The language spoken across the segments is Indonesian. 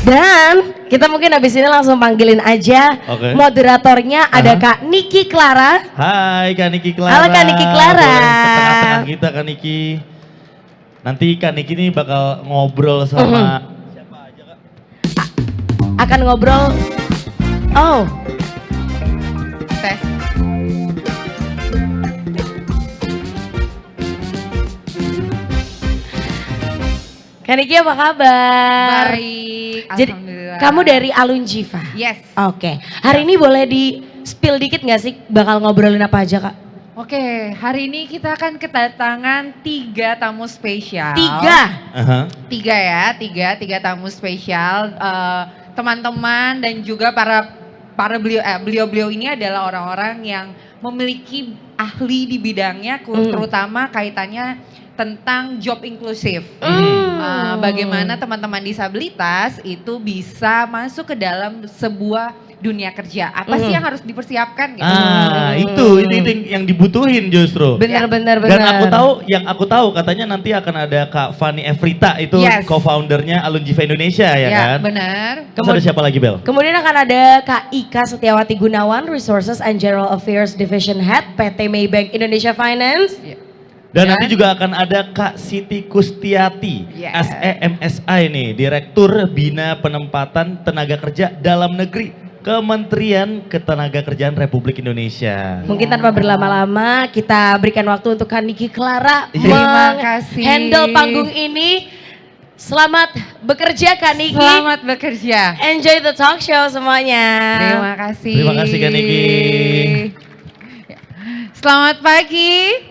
Dan kita mungkin habis ini langsung panggilin aja moderatornya ada Kak Niki Clara. Hai Kak Niki Clara. Halo Kak Niki Clara. Boleh ke tengah-tengah kita Kak Niki. Nanti Kak Niki ini bakal ngobrol sama siapa aja Kak? Akan ngobrol. Oh. Tes. Kak Niki apa kabar? Baik, Jadi alhamdulillah. kamu dari Alunjiva? Yes. Oke. Hari ini boleh di spill dikit gak sih bakal ngobrolin apa aja Kak? Oke, hari ini kita akan kedatangan 3 tamu spesial. 3? Tiga tamu spesial. Teman-teman dan juga para beliau ini adalah orang-orang yang memiliki ahli di bidangnya, terutama kaitannya tentang job inklusif. Bagaimana teman-teman disabilitas itu bisa masuk ke dalam sebuah dunia kerja. Apa sih yang harus dipersiapkan gitu. Itu yang dibutuhin justru. Bener. Dan yang aku tahu katanya nanti akan ada Kak Fanny Efrita itu co-foundernya Alunjiva Indonesia ya kan? Benar. Terus ada siapa lagi Bel? Kemudian akan ada Kak Ika Setiawati Gunawan, Resources and General Affairs Division Head PT Maybank Indonesia Finance. Dan nanti juga akan ada Kak Siti Kustiati, SEMSI nih, Direktur Bina Penempatan Tenaga Kerja Dalam Negeri, Kementerian Ketenagakerjaan Republik Indonesia. Mungkin tanpa berlama-lama kita berikan waktu untuk Kak Niki Clara Terima kasih. handle panggung ini. Selamat bekerja Kak Niki. Selamat bekerja. Enjoy the talk show semuanya. Terima kasih. Terima kasih Kak Niki. Selamat pagi.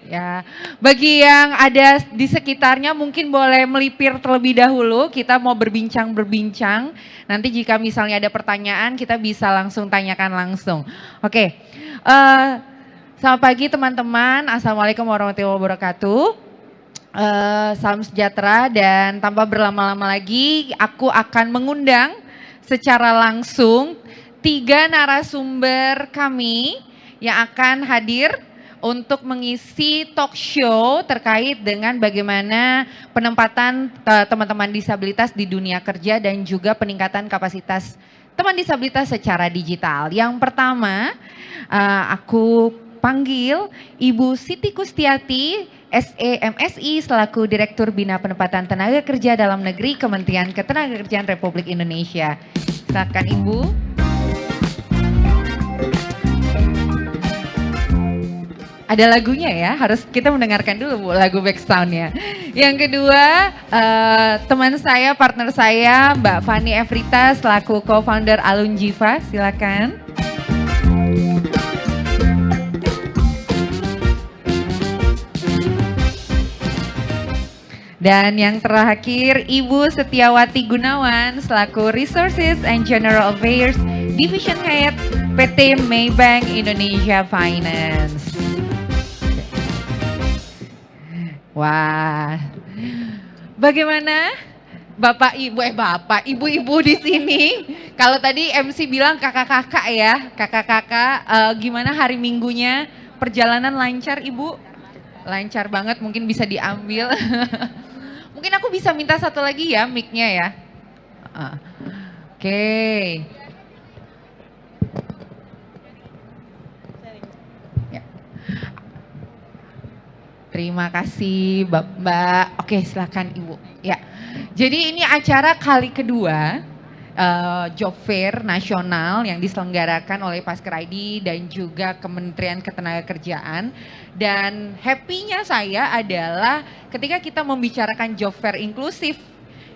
Ya, bagi yang ada di sekitarnya mungkin boleh melipir terlebih dahulu. Kita mau berbincang-berbincang. Nanti jika misalnya ada pertanyaan kita bisa langsung tanyakan langsung. Oke, selamat pagi teman-teman. Assalamualaikum warahmatullahi wabarakatuh. Salam sejahtera dan tanpa berlama-lama lagi aku akan mengundang secara langsung 3 narasumber kami yang akan hadir untuk mengisi talk show terkait dengan bagaimana penempatan teman-teman disabilitas di dunia kerja dan juga peningkatan kapasitas teman disabilitas secara digital. Yang pertama, aku panggil Ibu Siti Kustiati, SEMSI selaku Direktur Bina Penempatan Tenaga Kerja Dalam Negeri Kementerian Ketenagakerjaan Republik Indonesia. Silakan Ibu. Ada lagunya ya, harus kita mendengarkan dulu Bu, lagu backsoundnya. Yang kedua, teman saya, partner saya, Mbak Fanny Efrita selaku co-founder Alunjiva, silakan. Dan yang terakhir, Ibu Setiawati Gunawan selaku Resources and General Affairs Division Head PT Maybank Indonesia Finance. Wah, bagaimana ibu-ibu di sini? Kalau tadi MC bilang kakak-kakak ya, kakak-kakak, gimana hari Minggunya? Perjalanan lancar Ibu? Lancar banget, mungkin bisa diambil. Mungkin aku bisa minta satu lagi ya mic-nya ya. Oke. Terima kasih Mbak. Oke, silakan Ibu. Ya. Jadi ini acara kali kedua Job Fair Nasional yang diselenggarakan oleh Pasker ID dan juga Kementerian Ketenagakerjaan. Dan happy-nya saya adalah ketika kita membicarakan Job Fair inklusif,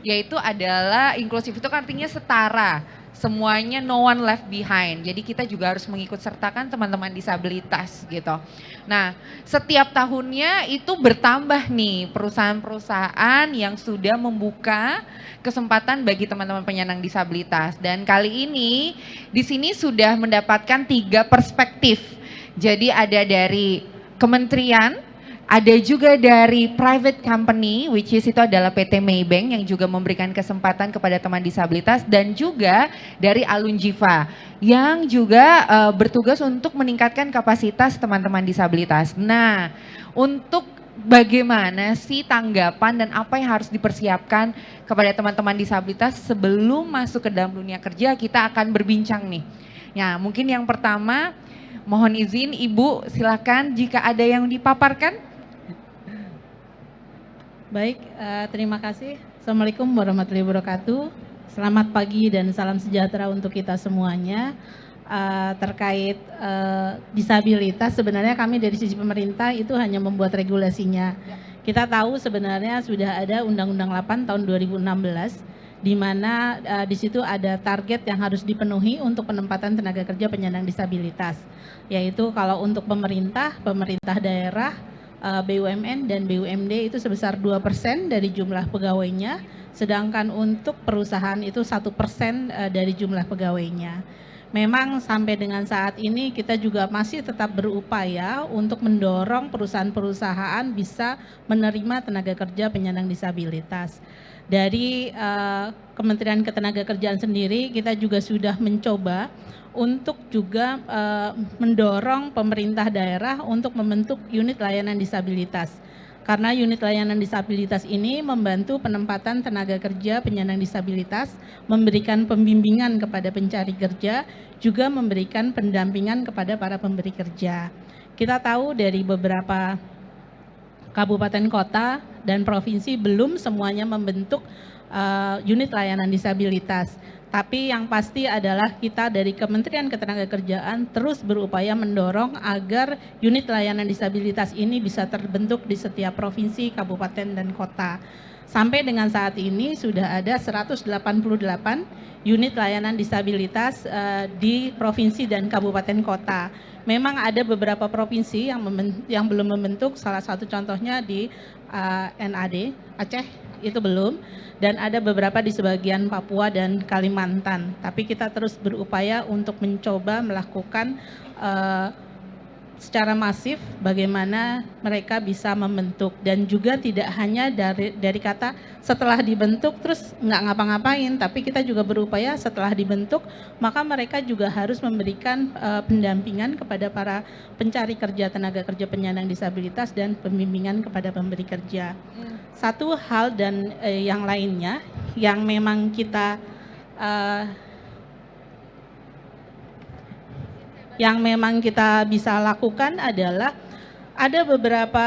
yaitu adalah inklusif itu kan artinya setara. Semuanya no one left behind. Jadi kita juga harus mengikut sertakan teman-teman disabilitas gitu. Nah, setiap tahunnya itu bertambah nih perusahaan-perusahaan yang sudah membuka kesempatan bagi teman-teman penyandang disabilitas. Dan kali ini di sini sudah mendapatkan 3 perspektif. Jadi ada dari kementerian, ada juga dari private company, which is itu adalah PT Maybank yang juga memberikan kesempatan kepada teman disabilitas, dan juga dari Alunjiva yang juga bertugas untuk meningkatkan kapasitas teman-teman disabilitas. Nah, untuk bagaimana sih tanggapan dan apa yang harus dipersiapkan kepada teman-teman disabilitas sebelum masuk ke dalam dunia kerja? Kita akan berbincang nih. Ya, mungkin yang pertama mohon izin Ibu, silakan jika ada yang dipaparkan. Baik, terima kasih. Assalamualaikum warahmatullahi wabarakatuh. Selamat pagi dan salam sejahtera untuk kita semuanya. Terkait disabilitas, sebenarnya kami dari sisi pemerintah itu hanya membuat regulasinya. Kita tahu sebenarnya sudah ada Undang-Undang 8 tahun 2016, di mana di situ ada target yang harus dipenuhi untuk penempatan tenaga kerja penyandang disabilitas. Yaitu kalau untuk pemerintah daerah, BUMN dan BUMD itu sebesar 2% dari jumlah pegawainya, sedangkan untuk perusahaan itu 1% dari jumlah pegawainya. Memang sampai dengan saat ini kita juga masih tetap berupaya untuk mendorong perusahaan-perusahaan bisa menerima tenaga kerja penyandang disabilitas. Dari Kementerian Ketenagakerjaan sendiri kita juga sudah mencoba untuk juga mendorong pemerintah daerah untuk membentuk unit layanan disabilitas. Karena unit layanan disabilitas ini membantu penempatan tenaga kerja penyandang disabilitas, memberikan pembimbingan kepada pencari kerja, juga memberikan pendampingan kepada para pemberi kerja. Kita tahu dari beberapa kabupaten kota dan provinsi belum semuanya membentuk unit layanan disabilitas. Tapi yang pasti adalah kita dari Kementerian Ketenagakerjaan terus berupaya mendorong agar unit layanan disabilitas ini bisa terbentuk di setiap provinsi, kabupaten, dan kota. Sampai dengan saat ini sudah ada 188 unit layanan disabilitas di provinsi dan kabupaten kota. Memang ada beberapa provinsi yang belum membentuk, salah satu contohnya di NAD, Aceh, itu belum. Dan ada beberapa di sebagian Papua dan Kalimantan. Tapi kita terus berupaya untuk mencoba melakukan secara masif bagaimana mereka bisa membentuk, dan juga tidak hanya dari kata setelah dibentuk terus nggak ngapa-ngapain, tapi kita juga berupaya setelah dibentuk maka mereka juga harus memberikan pendampingan kepada para pencari kerja tenaga kerja penyandang disabilitas dan pembimbingan kepada pemberi kerja. Satu hal dan yang lainnya yang memang kita bisa lakukan adalah ada beberapa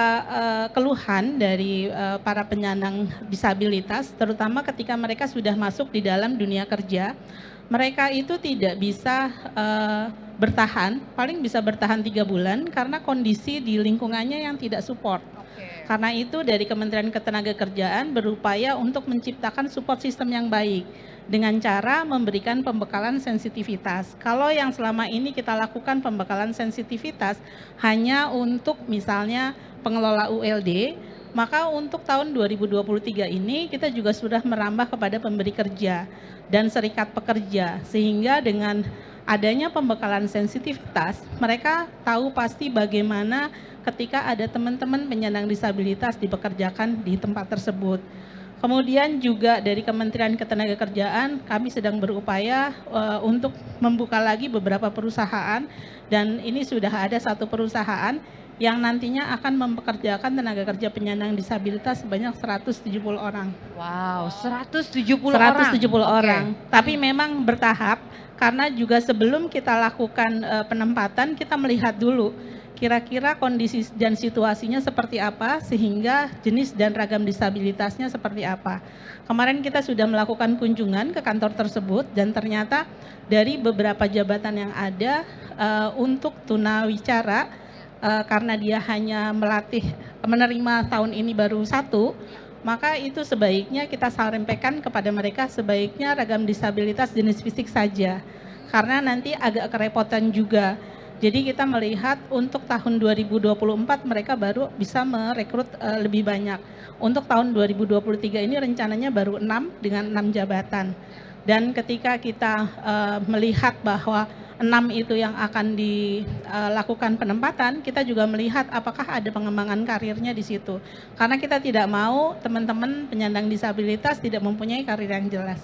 keluhan dari para penyandang disabilitas, terutama ketika mereka sudah masuk di dalam dunia kerja. Mereka itu tidak bisa bertahan, paling bisa bertahan 3 bulan karena kondisi di lingkungannya yang tidak support. Karena itu dari Kementerian Ketenagakerjaan berupaya untuk menciptakan support system yang baik dengan cara memberikan pembekalan sensitivitas. Kalau yang selama ini kita lakukan pembekalan sensitivitas hanya untuk misalnya pengelola ULD, maka untuk tahun 2023 ini kita juga sudah merambah kepada pemberi kerja dan serikat pekerja, sehingga dengan adanya pembekalan sensitivitas, mereka tahu pasti bagaimana ketika ada teman-teman penyandang disabilitas dipekerjakan di tempat tersebut. Kemudian juga dari Kementerian Ketenagakerjaan kami sedang berupaya untuk membuka lagi beberapa perusahaan, dan ini sudah ada satu perusahaan yang nantinya akan mempekerjakan tenaga kerja penyandang disabilitas sebanyak 170 orang. Wow, 170 orang. 170 orang. Tapi memang bertahap, karena juga sebelum kita lakukan penempatan kita melihat dulu kira-kira kondisi dan situasinya seperti apa, sehingga jenis dan ragam disabilitasnya seperti apa. Kemarin kita sudah melakukan kunjungan ke kantor tersebut, dan ternyata dari beberapa jabatan yang ada untuk tunawicara, karena dia hanya menerima tahun ini baru 1, maka itu sebaiknya kita sampaikan kepada mereka sebaiknya ragam disabilitas jenis fisik saja, karena nanti agak kerepotan juga. Jadi kita melihat untuk tahun 2024 mereka baru bisa merekrut lebih banyak. Untuk tahun 2023 ini rencananya baru 6 dengan 6 jabatan. Dan ketika kita melihat bahwa 6 itu yang akan dilakukan penempatan, kita juga melihat apakah ada pengembangan karirnya di situ. Karena kita tidak mau teman-teman penyandang disabilitas tidak mempunyai karir yang jelas.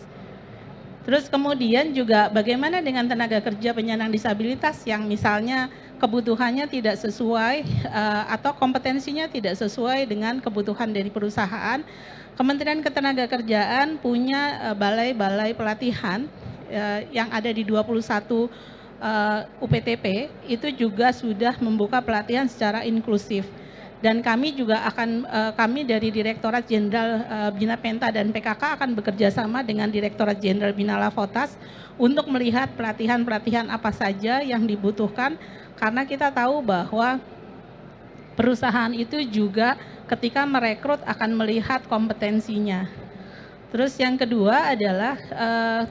Terus kemudian juga bagaimana dengan tenaga kerja penyandang disabilitas yang misalnya kebutuhannya tidak sesuai atau kompetensinya tidak sesuai dengan kebutuhan dari perusahaan, Kementerian Ketenagakerjaan punya balai-balai pelatihan yang ada di 21 UPTP itu juga sudah membuka pelatihan secara inklusif. Dan kami juga akan, kami dari Direktorat Jenderal Bina Penta dan PKK akan bekerja sama dengan Direktorat Jenderal Bina Lavotas untuk melihat pelatihan-pelatihan apa saja yang dibutuhkan, karena kita tahu bahwa perusahaan itu juga ketika merekrut akan melihat kompetensinya. Terus yang kedua adalah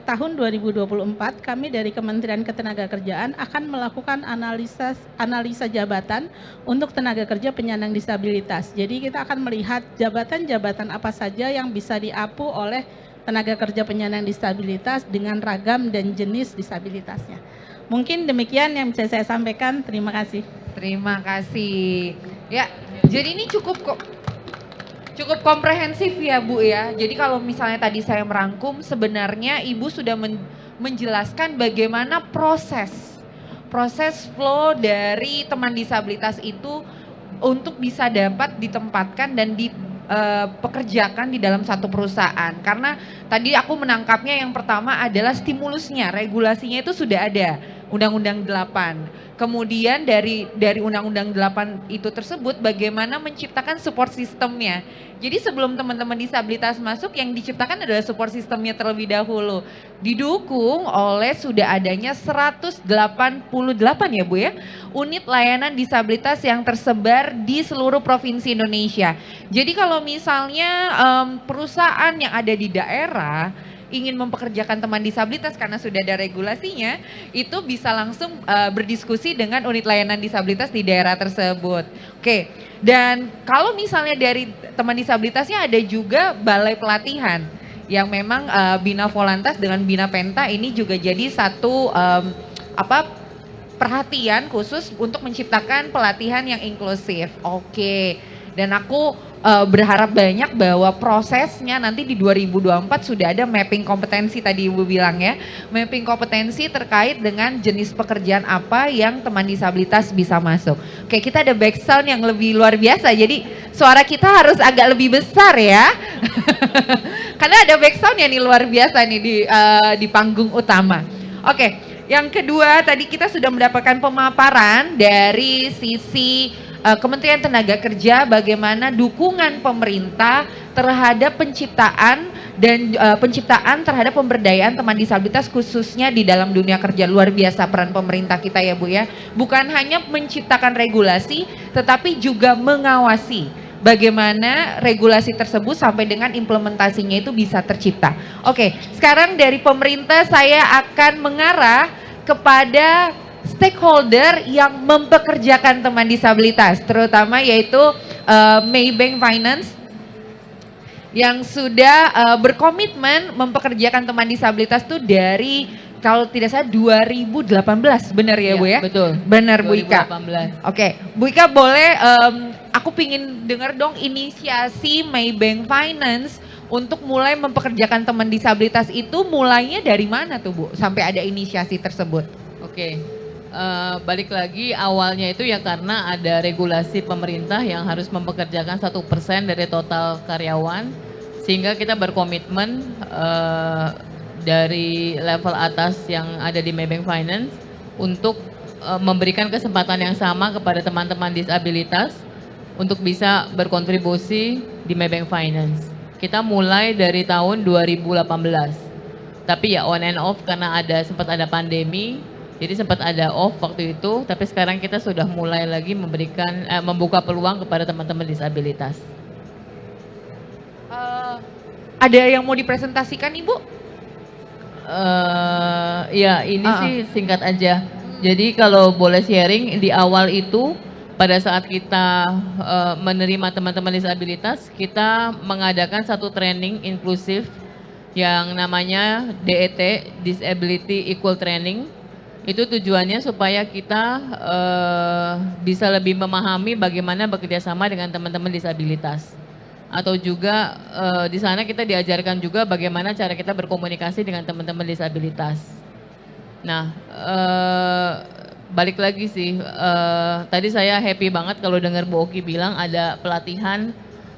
tahun 2024 kami dari Kementerian Ketenagakerjaan akan melakukan analisa jabatan untuk tenaga kerja penyandang disabilitas. Jadi kita akan melihat jabatan-jabatan apa saja yang bisa diapu oleh tenaga kerja penyandang disabilitas dengan ragam dan jenis disabilitasnya. Mungkin demikian yang bisa saya sampaikan. Terima kasih. Terima kasih. Ya, jadi ini cukup komprehensif ya Bu ya. Jadi kalau misalnya tadi saya merangkum, sebenarnya Ibu sudah menjelaskan bagaimana proses flow dari teman disabilitas itu untuk bisa dapat ditempatkan dan dipekerjakan di dalam satu perusahaan. Karena tadi aku menangkapnya yang pertama adalah stimulusnya, regulasinya itu sudah ada, Undang-Undang 8. Kemudian dari Undang-Undang 8 itu tersebut bagaimana menciptakan support sistemnya. Jadi sebelum teman-teman disabilitas masuk, yang diciptakan adalah support sistemnya terlebih dahulu. Didukung oleh sudah adanya 188 ya Bu ya, unit layanan disabilitas yang tersebar di seluruh provinsi Indonesia. Jadi kalau misalnya perusahaan yang ada di daerah ingin mempekerjakan teman disabilitas karena sudah ada regulasinya, itu bisa langsung berdiskusi dengan unit layanan disabilitas di daerah tersebut. Oke, dan kalau misalnya dari teman disabilitasnya ada juga balai pelatihan yang memang Bina Volantas dengan Bina Penta ini juga jadi satu perhatian khusus untuk menciptakan pelatihan yang inklusif. Oke, dan aku berharap banyak bahwa prosesnya nanti di 2024 sudah ada mapping kompetensi tadi Ibu bilang ya. Mapping kompetensi terkait dengan jenis pekerjaan apa yang teman disabilitas bisa masuk. Oke, kita ada back sound yang lebih luar biasa. Jadi suara kita harus agak lebih besar ya. Karena ada back sound yang luar biasa nih di panggung utama. Oke, yang kedua tadi kita sudah mendapatkan pemaparan dari sisi Kementerian Tenaga Kerja bagaimana dukungan pemerintah terhadap penciptaan terhadap pemberdayaan teman disabilitas khususnya di dalam dunia kerja. Luar biasa peran pemerintah kita ya Bu ya. Bukan hanya menciptakan regulasi tetapi juga mengawasi bagaimana regulasi tersebut sampai dengan implementasinya itu bisa tercipta. Oke, sekarang dari pemerintah saya akan mengarah kepada stakeholder yang mempekerjakan teman disabilitas, terutama yaitu Maybank Finance yang sudah berkomitmen mempekerjakan teman disabilitas tuh dari kalau tidak salah 2018, benar ya Bu ya? Betul. Benar Bu Ika. 2018. Oke, Bu Ika boleh aku pingin dengar dong inisiasi Maybank Finance untuk mulai mempekerjakan teman disabilitas itu mulainya dari mana tuh Bu sampai ada inisiasi tersebut? Oke. Balik lagi awalnya itu ya karena ada regulasi pemerintah yang harus mempekerjakan 1% dari total karyawan, sehingga kita berkomitmen dari level atas yang ada di Maybank Finance untuk memberikan kesempatan yang sama kepada teman-teman disabilitas untuk bisa berkontribusi di Maybank Finance. Kita mulai dari tahun 2018, tapi ya on and off karena sempat ada pandemi. Jadi sempat ada off waktu itu, tapi sekarang kita sudah mulai lagi membuka peluang kepada teman-teman disabilitas. Ada yang mau dipresentasikan Ibu? Ya ini sih singkat aja. Jadi kalau boleh sharing di awal itu pada saat kita menerima teman-teman disabilitas, kita mengadakan satu training inklusif yang namanya DET, Disability Equal Training. Itu tujuannya supaya kita bisa lebih memahami bagaimana bekerja sama dengan teman-teman disabilitas. Atau juga di sana kita diajarkan juga bagaimana cara kita berkomunikasi dengan teman-teman disabilitas. Nah, balik lagi sih, tadi saya happy banget kalau dengar Bu Oki bilang ada pelatihan,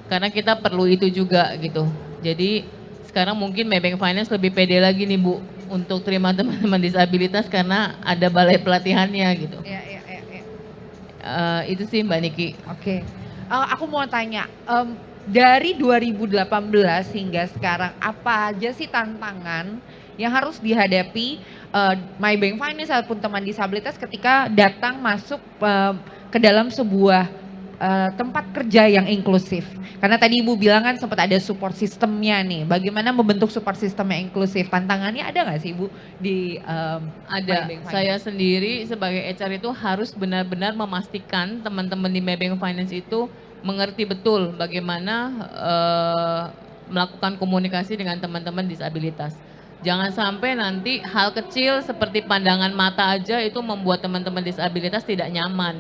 karena kita perlu itu juga gitu. Jadi sekarang mungkin Maybank Finance lebih pede lagi nih Bu, untuk terima teman-teman disabilitas karena ada balai pelatihannya gitu. Iya, iya, iya, iya. Itu sih Mbak Niki. Oke. Aku mau tanya, dari 2018 hingga sekarang apa aja sih tantangan yang harus dihadapi Maybank Finance ataupun teman disabilitas ketika datang masuk ke dalam sebuah tempat kerja yang inklusif? Karena tadi Ibu bilang kan sempat ada support sistemnya nih. Bagaimana membentuk support sistem yang inklusif? Tantangannya ada nggak sih Ibu di Ada. Maybank Finance? Saya sendiri sebagai HR itu harus benar-benar memastikan teman-teman di Maybank Finance itu mengerti betul bagaimana melakukan komunikasi dengan teman-teman disabilitas. Jangan sampai nanti hal kecil seperti pandangan mata aja itu membuat teman-teman disabilitas tidak nyaman.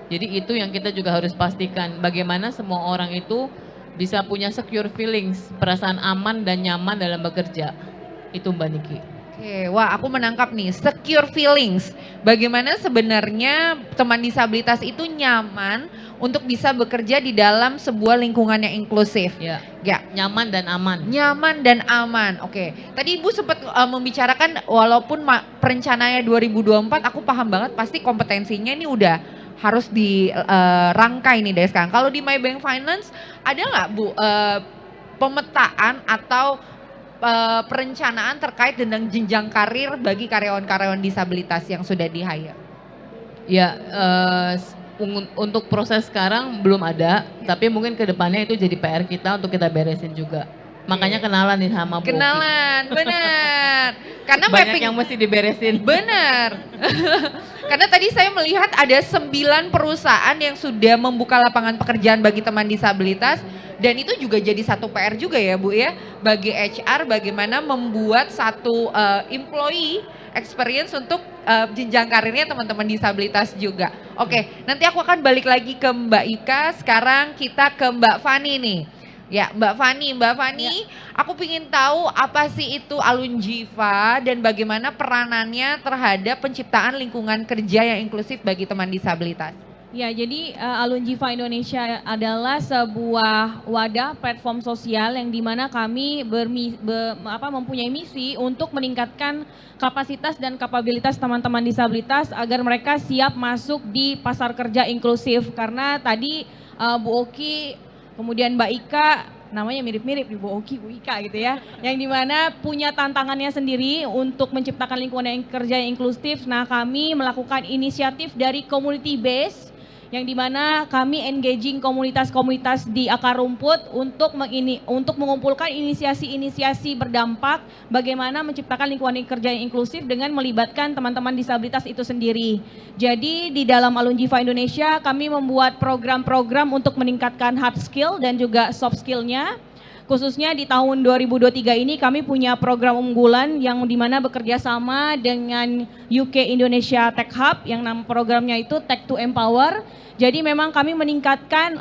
Jadi itu yang kita juga harus pastikan, bagaimana semua orang itu bisa punya secure feelings, perasaan aman dan nyaman dalam bekerja. Itu Mbak Niki. Oke, wah aku menangkap nih, secure feelings. Bagaimana sebenarnya teman disabilitas itu nyaman untuk bisa bekerja di dalam sebuah lingkungan yang inklusif. Ya, Ya, nyaman dan aman. nyaman dan aman. Oke, tadi Ibu sempat membicarakan walaupun perencanaannya 2024, aku paham banget pasti kompetensinya ini udah harus dirangkai nih dari sekarang. Kalau di Maybank Finance ada nggak Bu pemetaan atau perencanaan terkait dengan jenjang karir bagi karyawan-karyawan disabilitas yang sudah di-hire? Ya, untuk proses sekarang belum ada, tapi mungkin ke depannya itu jadi PR kita untuk kita beresin juga. Makanya kenalan nih sama Bu Oki. Kenalan, benar. Karena Banyak mapping yang mesti diberesin. benar. Karena tadi saya melihat ada 9 perusahaan yang sudah membuka lapangan pekerjaan bagi teman disabilitas, dan itu juga jadi satu PR juga ya Bu ya, bagi HR bagaimana membuat satu employee experience untuk jenjang karirnya teman-teman disabilitas juga. Oke, nanti aku akan balik lagi ke Mbak Ika, sekarang kita ke Mbak Fani nih. Ya, Mbak Fani, aku ingin tahu apa sih itu Alunjiva dan bagaimana peranannya terhadap penciptaan lingkungan kerja yang inklusif bagi teman disabilitas. Ya, jadi Alunjiva Indonesia adalah sebuah wadah platform sosial yang dimana kami mempunyai misi untuk meningkatkan kapasitas dan kapabilitas teman-teman disabilitas agar mereka siap masuk di pasar kerja inklusif. Karena tadi Bu Oki, kemudian Mbak Ika, namanya mirip-mirip di Bu Oki, Bu Ika gitu ya. Yang dimana punya tantangannya sendiri untuk menciptakan lingkungan kerja yang inklusif. Nah, kami melakukan inisiatif dari community base, yang dimana kami engaging komunitas-komunitas di akar rumput untuk mengumpulkan inisiasi-inisiasi berdampak bagaimana menciptakan lingkungan kerja yang inklusif dengan melibatkan teman-teman disabilitas itu sendiri. Jadi di dalam Alunjiva Indonesia kami membuat program-program untuk meningkatkan hard skill dan juga soft skillnya. Khususnya di tahun 2023 ini kami punya program unggulan yang dimana bekerja sama dengan UK Indonesia Tech Hub, yang nama programnya itu Tech to Empower. Jadi memang kami meningkatkan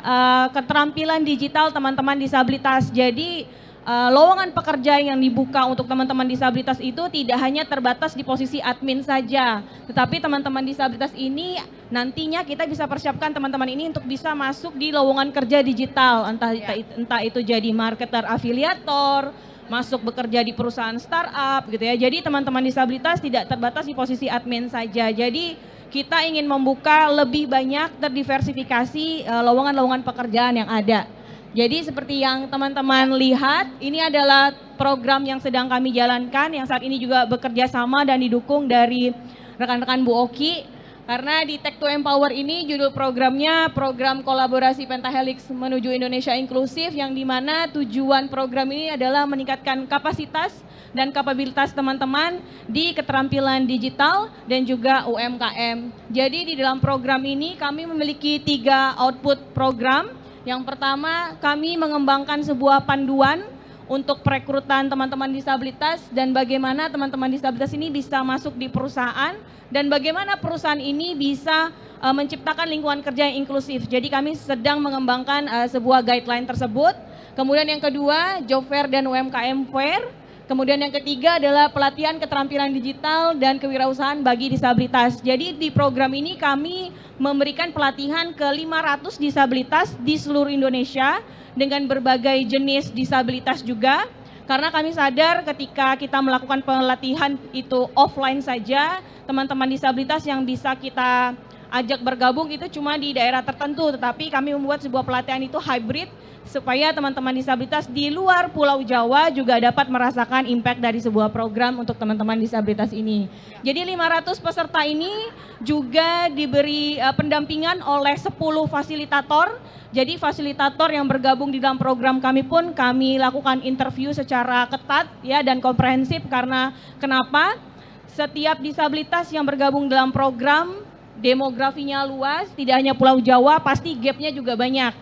keterampilan digital teman-teman disabilitas. Jadi lowongan pekerja yang dibuka untuk teman-teman disabilitas itu tidak hanya terbatas di posisi admin saja, tetapi teman-teman disabilitas ini nantinya kita bisa persiapkan teman-teman ini untuk bisa masuk di lowongan kerja digital, entah itu jadi marketer afiliator, masuk bekerja di perusahaan startup gitu ya. Jadi teman-teman disabilitas tidak terbatas di posisi admin saja. Jadi kita ingin membuka lebih banyak terdiversifikasi lowongan-lowongan pekerjaan yang ada. Jadi seperti yang teman-teman lihat, ini adalah program yang sedang kami jalankan, yang saat ini juga bekerja sama dan didukung dari rekan-rekan Bu Oki. Karena di Tech to Empower ini judul programnya program kolaborasi Pentahelix menuju Indonesia inklusif, yang dimana tujuan program ini adalah meningkatkan kapasitas dan kapabilitas teman-teman di keterampilan digital dan juga UMKM. Jadi di dalam program ini kami memiliki 3 output program. Yang pertama, kami mengembangkan sebuah panduan untuk perekrutan teman-teman disabilitas dan bagaimana teman-teman disabilitas ini bisa masuk di perusahaan dan bagaimana perusahaan ini bisa menciptakan lingkungan kerja yang inklusif. Jadi kami sedang mengembangkan sebuah guideline tersebut. Kemudian yang kedua, Job Fair dan UMKM Fair. Kemudian yang ketiga adalah pelatihan keterampilan digital dan kewirausahaan bagi disabilitas. Jadi di program ini kami memberikan pelatihan ke 500 disabilitas di seluruh Indonesia dengan berbagai jenis disabilitas juga. Karena kami sadar ketika kita melakukan pelatihan itu offline saja, teman-teman disabilitas yang bisa kita ajak bergabung itu cuma di daerah tertentu, tetapi kami membuat sebuah pelatihan itu hybrid supaya teman-teman disabilitas di luar Pulau Jawa juga dapat merasakan impact dari sebuah program untuk teman-teman disabilitas ini. Jadi 500 peserta ini juga diberi pendampingan oleh 10 fasilitator. Jadi fasilitator yang bergabung di dalam program kami pun kami lakukan interview secara ketat ya dan komprehensif karena kenapa? Setiap disabilitas yang bergabung dalam program demografinya luas, tidak hanya Pulau Jawa, pasti gapnya juga banyak.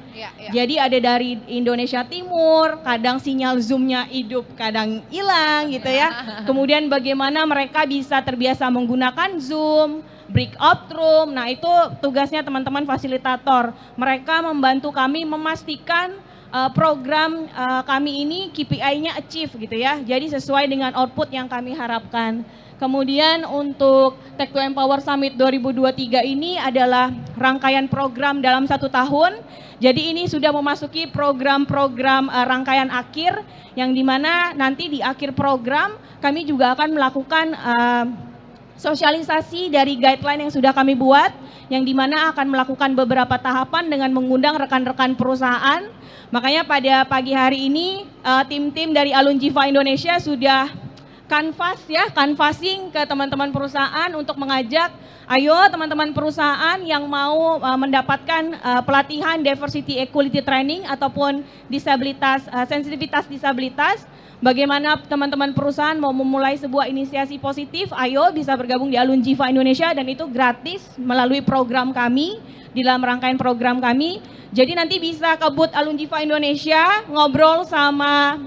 Jadi ada dari Indonesia Timur, kadang sinyal Zoom-nya hidup, kadang hilang gitu ya. Kemudian bagaimana mereka bisa terbiasa menggunakan Zoom, breakout room, nah itu tugasnya teman-teman fasilitator. Mereka membantu kami memastikan program kami ini KPI-nya achieve gitu ya, jadi sesuai dengan output yang kami harapkan. Kemudian untuk Tech to Empower Summit 2023 ini adalah rangkaian program dalam 1 tahun. Jadi ini sudah memasuki program-program rangkaian akhir yang dimana nanti di akhir program kami juga akan melakukan sosialisasi dari guideline yang sudah kami buat, yang dimana akan melakukan beberapa tahapan dengan mengundang rekan-rekan perusahaan. Makanya pada pagi hari ini tim-tim dari Alunjiva Indonesia sudah canvassing ke teman-teman perusahaan untuk mengajak, ayo teman-teman perusahaan yang mau mendapatkan pelatihan diversity equality training ataupun disabilitas, sensitivitas disabilitas, bagaimana teman-teman perusahaan mau memulai sebuah inisiasi positif, ayo bisa bergabung di Alunjiva Indonesia dan itu gratis melalui program kami, di dalam rangkaian program kami. Jadi nanti bisa ke booth Alunjiva Indonesia, ngobrol sama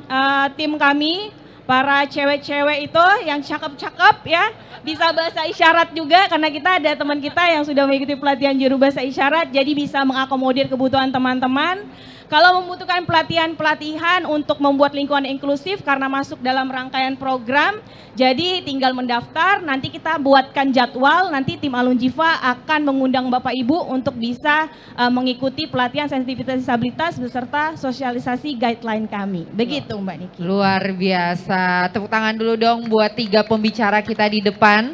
tim kami, para cewek-cewek itu yang cakep-cakep ya, bisa bahasa isyarat juga karena kita ada teman kita yang sudah mengikuti pelatihan juru bahasa isyarat, jadi bisa mengakomodir kebutuhan teman-teman. Kalau membutuhkan pelatihan untuk membuat lingkungan inklusif karena masuk dalam rangkaian program, jadi tinggal mendaftar, nanti kita buatkan jadwal, nanti tim Alunjiva akan mengundang Bapak Ibu untuk bisa mengikuti pelatihan sensitivitas disabilitas beserta sosialisasi guideline kami. Begitu Mbak Niki. Luar biasa. Tepuk tangan dulu dong buat 3 pembicara kita di depan.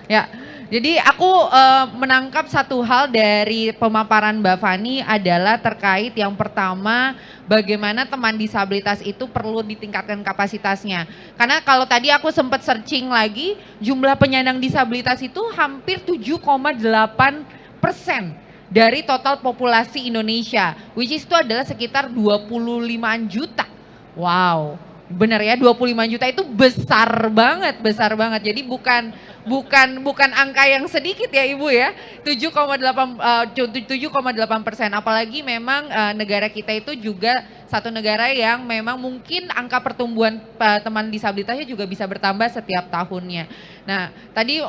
Ya. Jadi aku menangkap satu hal dari pemaparan Mbak Fani adalah terkait yang pertama bagaimana teman disabilitas itu perlu ditingkatkan kapasitasnya. Karena kalau tadi aku sempat searching lagi jumlah penyandang disabilitas itu hampir 7,8% dari total populasi Indonesia, which is itu adalah sekitar 25-an juta. Wow. Benar ya, 25 juta itu besar banget. Jadi bukan angka yang sedikit ya Ibu ya. 7,8%. Apalagi memang negara kita itu juga satu negara yang memang mungkin angka pertumbuhan teman disabilitasnya juga bisa bertambah setiap tahunnya. Nah, tadi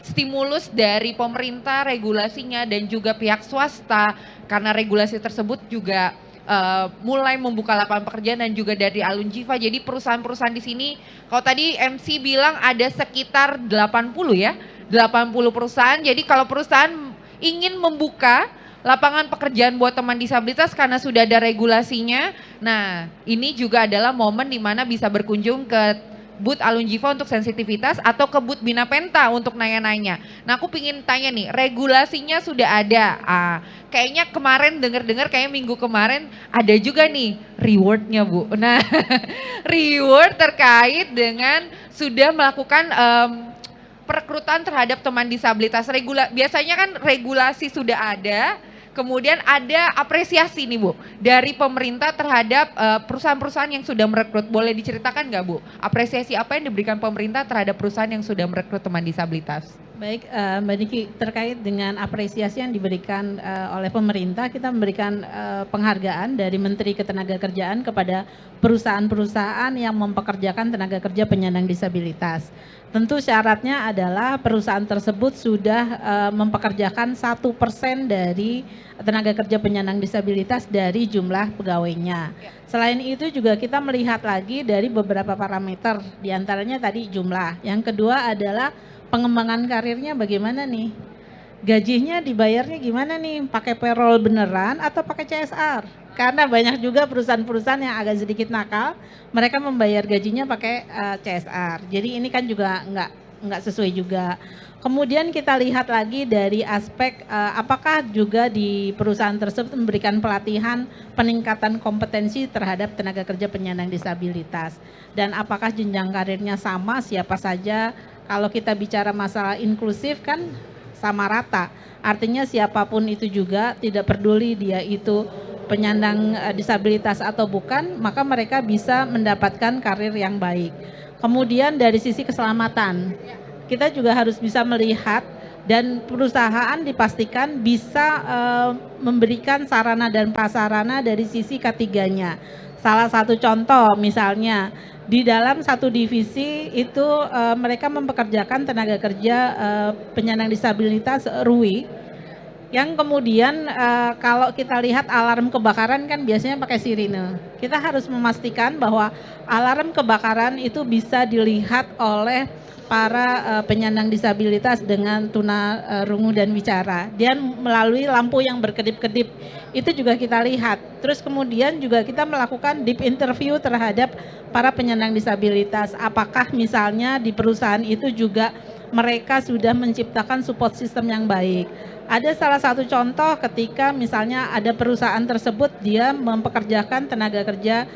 stimulus dari pemerintah, regulasinya dan juga pihak swasta karena regulasi tersebut juga mulai membuka lapangan pekerjaan dan juga dari Alunjiva. Jadi perusahaan-perusahaan di sini, kalau tadi MC bilang ada sekitar 80 ya, 80 perusahaan. Jadi kalau perusahaan ingin membuka lapangan pekerjaan buat teman disabilitas karena sudah ada regulasinya, nah ini juga adalah momen di mana bisa berkunjung ke booth Alunjiva untuk sensitivitas atau ke booth Bina Penta untuk nanya-nanya. Nah aku pingin tanya nih, regulasinya sudah ada. Kayaknya kemarin dengar-dengar kayak minggu kemarin ada juga nih rewardnya Bu. Nah reward terkait dengan sudah melakukan perekrutan terhadap teman disabilitas. Biasanya kan regulasi sudah ada, kemudian ada apresiasi nih Bu dari pemerintah terhadap perusahaan-perusahaan yang sudah merekrut. Boleh diceritakan nggak Bu, apresiasi apa yang diberikan pemerintah terhadap perusahaan yang sudah merekrut teman disabilitas? Baik Mbak Niki, terkait dengan apresiasi yang diberikan oleh pemerintah, kita memberikan penghargaan dari Menteri Ketenagakerjaan kepada perusahaan-perusahaan yang mempekerjakan tenaga kerja penyandang disabilitas. Tentu syaratnya adalah perusahaan tersebut sudah mempekerjakan 1% dari tenaga kerja penyandang disabilitas dari jumlah pegawainya. Selain itu juga kita melihat lagi dari beberapa parameter, diantaranya tadi jumlah. Yang kedua adalah pengembangan karirnya bagaimana nih? Gajinya dibayarnya gimana nih? Pakai payroll beneran atau pakai CSR? Karena banyak juga perusahaan-perusahaan yang agak sedikit nakal, mereka membayar gajinya pakai CSR. Jadi ini kan juga nggak sesuai juga. Kemudian kita lihat lagi dari aspek apakah juga di perusahaan tersebut memberikan pelatihan peningkatan kompetensi terhadap tenaga kerja penyandang disabilitas. Dan apakah jenjang karirnya sama, siapa saja. Kalau kita bicara masalah inklusif kan sama rata. Artinya siapapun itu juga, tidak peduli dia itu penyandang disabilitas atau bukan, maka mereka bisa mendapatkan karir yang baik. Kemudian dari sisi keselamatan, kita juga harus bisa melihat dan perusahaan dipastikan bisa memberikan sarana dan prasarana dari sisi ketiganya. Salah satu contoh misalnya di dalam satu divisi itu mereka mempekerjakan tenaga kerja penyandang disabilitas RUI. Yang kemudian kalau kita lihat alarm kebakaran kan biasanya pakai sirine. Kita harus memastikan bahwa alarm kebakaran itu bisa dilihat oleh para penyandang disabilitas dengan tunarungu dan bicara. Dan melalui lampu yang berkedip-kedip itu juga kita lihat. Terus kemudian juga kita melakukan deep interview terhadap para penyandang disabilitas. Apakah misalnya di perusahaan itu juga mereka sudah menciptakan support system yang baik. Ada salah satu contoh ketika misalnya ada perusahaan tersebut dia mempekerjakan tenaga kerja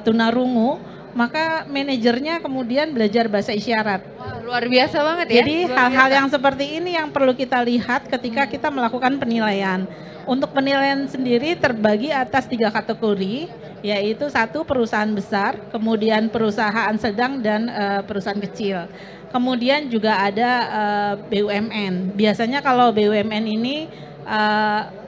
tunarungu, maka manajernya kemudian belajar bahasa isyarat. Wah, luar biasa banget ya. Jadi hal-hal yang seperti ini yang perlu kita lihat ketika kita melakukan penilaian. Untuk penilaian sendiri terbagi atas 3 kategori, yaitu 1 perusahaan besar, kemudian perusahaan sedang dan perusahaan kecil. Kemudian juga ada BUMN. Biasanya kalau BUMN ini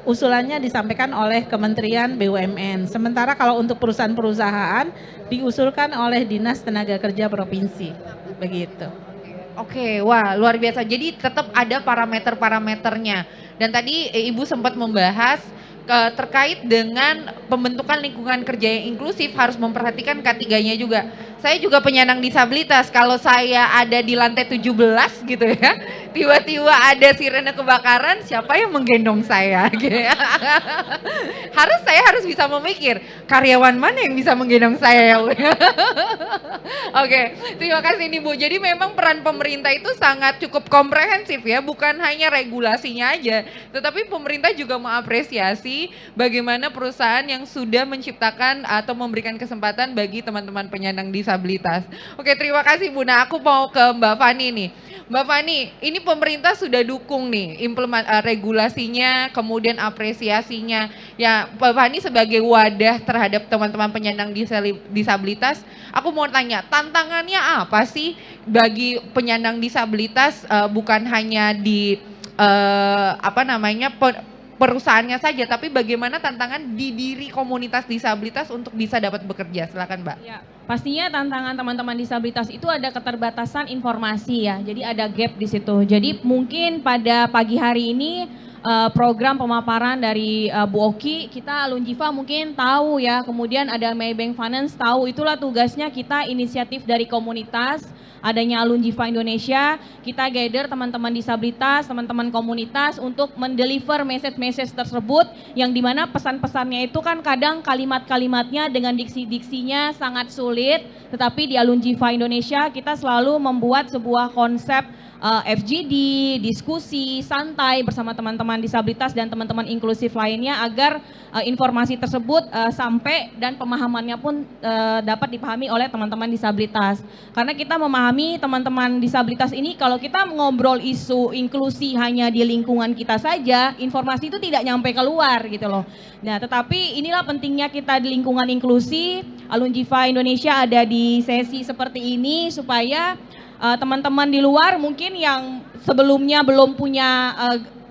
usulannya disampaikan oleh Kementerian BUMN. Sementara kalau untuk perusahaan-perusahaan diusulkan oleh Dinas Tenaga Kerja Provinsi. Begitu. Oke, wah luar biasa. Jadi tetap ada parameter-parameternya. Dan tadi Ibu sempat membahas terkait dengan pembentukan lingkungan kerja yang inklusif harus memperhatikan ketiganya juga. Saya juga penyandang disabilitas, kalau saya ada di lantai 17 gitu ya, tiba-tiba ada sirene kebakaran, siapa yang menggendong saya? Saya harus bisa memikir, karyawan mana yang bisa menggendong saya? Oke, terima kasih nih Bu. Jadi memang peran pemerintah itu sangat cukup komprehensif ya, bukan hanya regulasinya aja, tetapi pemerintah juga mengapresiasi bagaimana perusahaan yang sudah menciptakan atau memberikan kesempatan bagi teman-teman penyandang disabilitas. Oke, terima kasih Bu. Nah, aku mau ke Mbak Fani nih. Mbak Fani, ini pemerintah sudah dukung nih regulasinya, kemudian apresiasinya. Ya, Mbak Fani sebagai wadah terhadap teman-teman penyandang disabilitas, aku mau tanya, tantangannya apa sih bagi penyandang disabilitas bukan hanya di perusahaannya saja, tapi bagaimana tantangan di diri komunitas disabilitas untuk bisa dapat bekerja? Silakan Mbak. Ya, pastinya tantangan teman-teman disabilitas itu ada keterbatasan informasi ya, jadi ada gap di situ. Jadi mungkin pada pagi hari ini program pemaparan dari Bu Oki, kita Alunjifa mungkin tahu ya, kemudian ada Maybank Finance tahu, itulah tugasnya kita inisiatif dari komunitas, adanya Alunjifa Indonesia, kita gather teman-teman disabilitas, teman-teman komunitas untuk mendeliver message-message tersebut yang dimana pesan-pesannya itu kan kadang kalimat-kalimatnya dengan diksi-diksinya sangat sulit, tetapi di Alunjifa Indonesia kita selalu membuat sebuah konsep FGD, diskusi, santai bersama teman-teman disabilitas dan teman-teman inklusif lainnya agar informasi tersebut sampai dan pemahamannya pun dapat dipahami oleh teman-teman disabilitas. Karena kita memahami teman-teman disabilitas ini kalau kita ngobrol isu inklusi hanya di lingkungan kita saja, informasi itu tidak nyampe keluar gitu loh. Nah, tetapi inilah pentingnya kita di lingkungan inklusi. Alunjifa Indonesia ada di sesi seperti ini supaya teman-teman di luar mungkin yang sebelumnya belum punya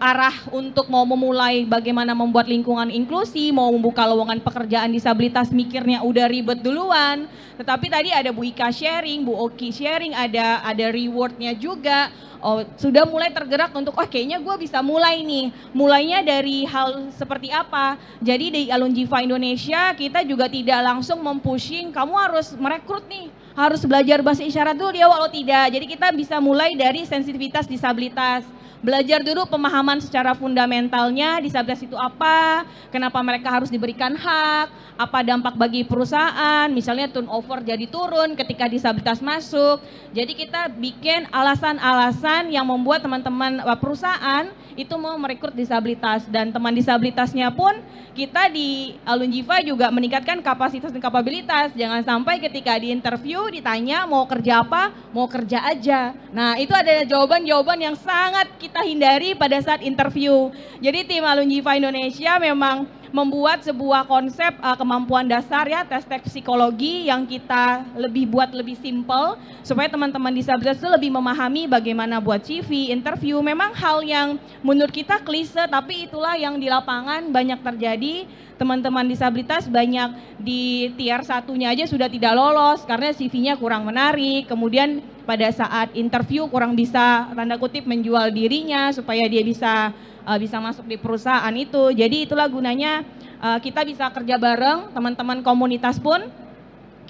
arah untuk mau memulai bagaimana membuat lingkungan inklusi, mau membuka lowongan pekerjaan disabilitas, mikirnya udah ribet duluan. Tetapi tadi ada Bu Ika sharing, Bu Oki sharing, ada rewardnya juga. Oh, sudah mulai tergerak untuk, oh kayaknya gue bisa mulai nih. Mulainya dari hal seperti apa? Jadi di Alunjifa Indonesia kita juga tidak langsung mempushing, kamu harus merekrut nih, harus belajar bahasa isyarat dulu di awal, tidak. Jadi kita bisa mulai dari sensitivitas disabilitas. Belajar dulu pemahaman secara fundamentalnya disabilitas itu apa, kenapa mereka harus diberikan hak, apa dampak bagi perusahaan, misalnya turnover jadi turun ketika disabilitas masuk. Jadi kita bikin alasan-alasan yang membuat teman-teman perusahaan itu mau merekrut disabilitas, dan teman disabilitasnya pun kita di Alunjifa juga meningkatkan kapasitas dan kapabilitas. Jangan sampai ketika di interview ditanya mau kerja apa, mau kerja aja. Nah itu ada jawaban-jawaban yang sangat kita hindari pada saat interview. Jadi tim Alunjifa Indonesia memang membuat sebuah konsep kemampuan dasar ya, tes psikologi yang kita buat lebih simple supaya teman-teman disabilitas itu lebih memahami bagaimana buat CV, interview. Memang hal yang menurut kita klise, tapi itulah yang di lapangan banyak terjadi. Teman-teman disabilitas banyak di tier satunya aja sudah tidak lolos karena CV-nya kurang menarik. Kemudian pada saat interview kurang bisa tanda kutip menjual dirinya supaya dia bisa masuk di perusahaan itu. Jadi itulah gunanya kita bisa kerja bareng, teman-teman komunitas pun.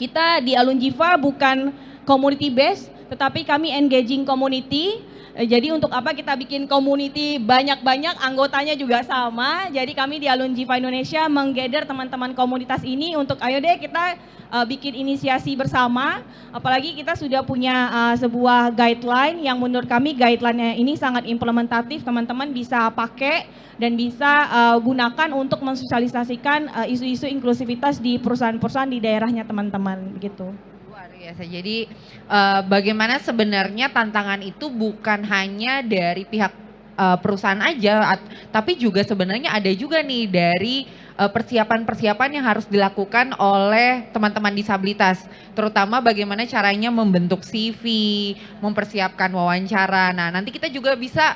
Kita di Alunjifa bukan community based, tetapi kami engaging community. Jadi untuk apa kita bikin community banyak-banyak, anggotanya juga sama. Jadi kami di Alunjifa Indonesia menggather teman-teman komunitas ini untuk ayo deh kita bikin inisiasi bersama. Apalagi kita sudah punya sebuah guideline yang menurut kami guideline-nya ini sangat implementatif, teman-teman bisa pakai dan bisa gunakan untuk mensosialisasikan isu-isu inklusivitas di perusahaan-perusahaan di daerahnya teman-teman gitu. Luar biasa. Jadi bagaimana sebenarnya tantangan itu bukan hanya dari pihak perusahaan aja, tapi juga sebenarnya ada juga nih dari persiapan-persiapan yang harus dilakukan oleh teman-teman disabilitas, terutama bagaimana caranya membentuk CV, mempersiapkan wawancara. Nah, nanti kita juga bisa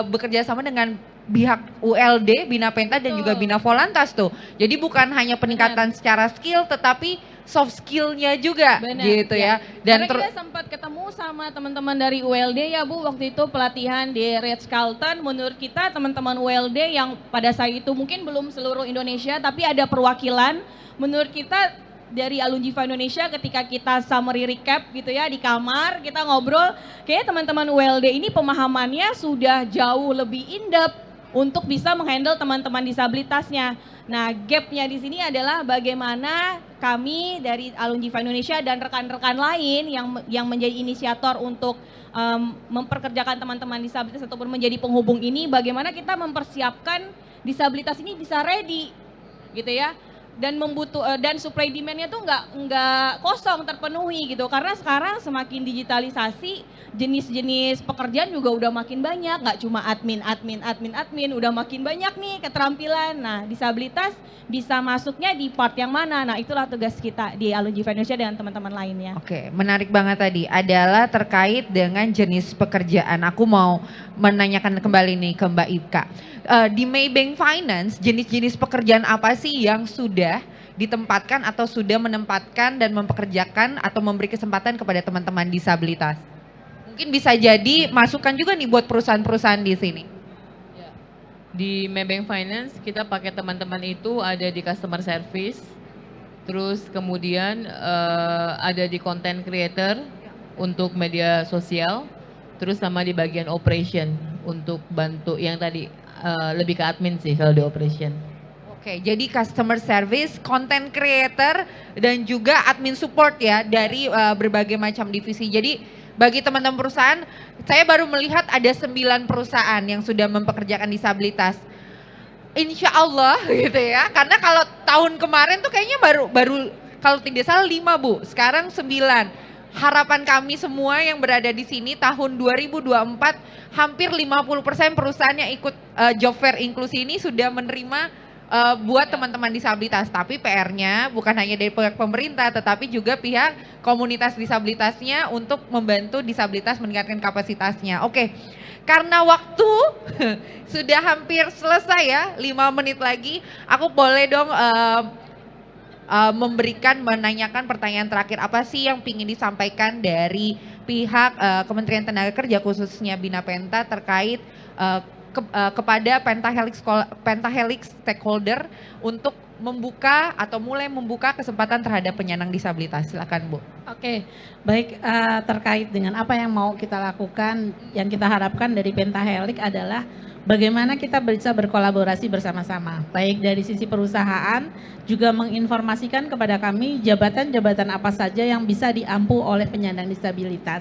bekerja sama dengan pihak ULD, Bina Penta dan juga Bina Volantas tuh. Jadi bukan hanya peningkatan secara skill, tetapi soft skill-nya juga. Benar, gitu ya. Dan karena kita sempat ketemu sama teman-teman dari ULD ya Bu, waktu itu pelatihan di Ritz-Carlton. Menurut kita teman-teman ULD yang pada saat itu mungkin belum seluruh Indonesia tapi ada perwakilan. Menurut kita dari Alunjifa Indonesia ketika kita summary recap gitu ya di kamar kita ngobrol, kayaknya teman-teman ULD ini pemahamannya sudah jauh lebih in-depth untuk bisa menghandle teman-teman disabilitasnya. Nah, gapnya di sini adalah bagaimana kami dari Alunjifa Indonesia dan rekan-rekan lain yang menjadi inisiator untuk memperkerjakan teman-teman disabilitas ataupun menjadi penghubung ini, bagaimana kita mempersiapkan disabilitas ini bisa ready, gitu ya. Dan supply demand-nya tuh nggak kosong terpenuhi gitu, karena sekarang semakin digitalisasi jenis-jenis pekerjaan juga udah makin banyak, nggak cuma admin, udah makin banyak nih keterampilan. Nah, disabilitas bisa masuknya di part yang mana? Nah, itulah tugas kita di Alunjifa Indonesia dan teman-teman lainnya. Oke, menarik banget tadi adalah terkait dengan jenis pekerjaan. Aku mau menanyakan kembali nih ke Mbak Ika. Di Maybank Finance, jenis-jenis pekerjaan apa sih yang sudah ditempatkan atau sudah menempatkan dan mempekerjakan atau memberi kesempatan kepada teman-teman disabilitas? Mungkin bisa jadi masukan juga nih buat perusahaan-perusahaan di sini. Di Maybank Finance kita pakai teman-teman itu ada di customer service, terus kemudian ada di content creator untuk media sosial, terus sama di bagian operation untuk bantu yang tadi lebih ke admin sih kalau di operation. Oke, jadi customer service, content creator, dan juga admin support ya dari berbagai macam divisi. Jadi bagi teman-teman perusahaan, saya baru melihat ada 9 perusahaan yang sudah mempekerjakan disabilitas. Insya Allah gitu ya, karena kalau tahun kemarin tuh kayaknya baru kalau tidak salah 5 Bu, sekarang 9. Harapan kami semua yang berada di sini tahun 2024 hampir 50% perusahaan yang ikut job fair inklusi ini sudah menerima buat teman-teman disabilitas. Tapi PR-nya bukan hanya dari pihak pemerintah, tetapi juga pihak komunitas disabilitasnya untuk membantu disabilitas meningkatkan kapasitasnya. Oke, karena waktu sudah hampir selesai ya, 5 menit lagi, aku boleh dong menanyakan pertanyaan terakhir, apa sih yang ingin disampaikan dari pihak Kementerian Tenaga Kerja khususnya Bina Penta terkait kepada Pentahelix stakeholder untuk membuka atau mulai membuka kesempatan terhadap penyandang disabilitas. Silakan Bu. Oke, baik, terkait dengan apa yang mau kita lakukan, yang kita harapkan dari Pentahelix adalah bagaimana kita bisa berkolaborasi bersama-sama, baik dari sisi perusahaan juga menginformasikan kepada kami jabatan-jabatan apa saja yang bisa diampu oleh penyandang disabilitas.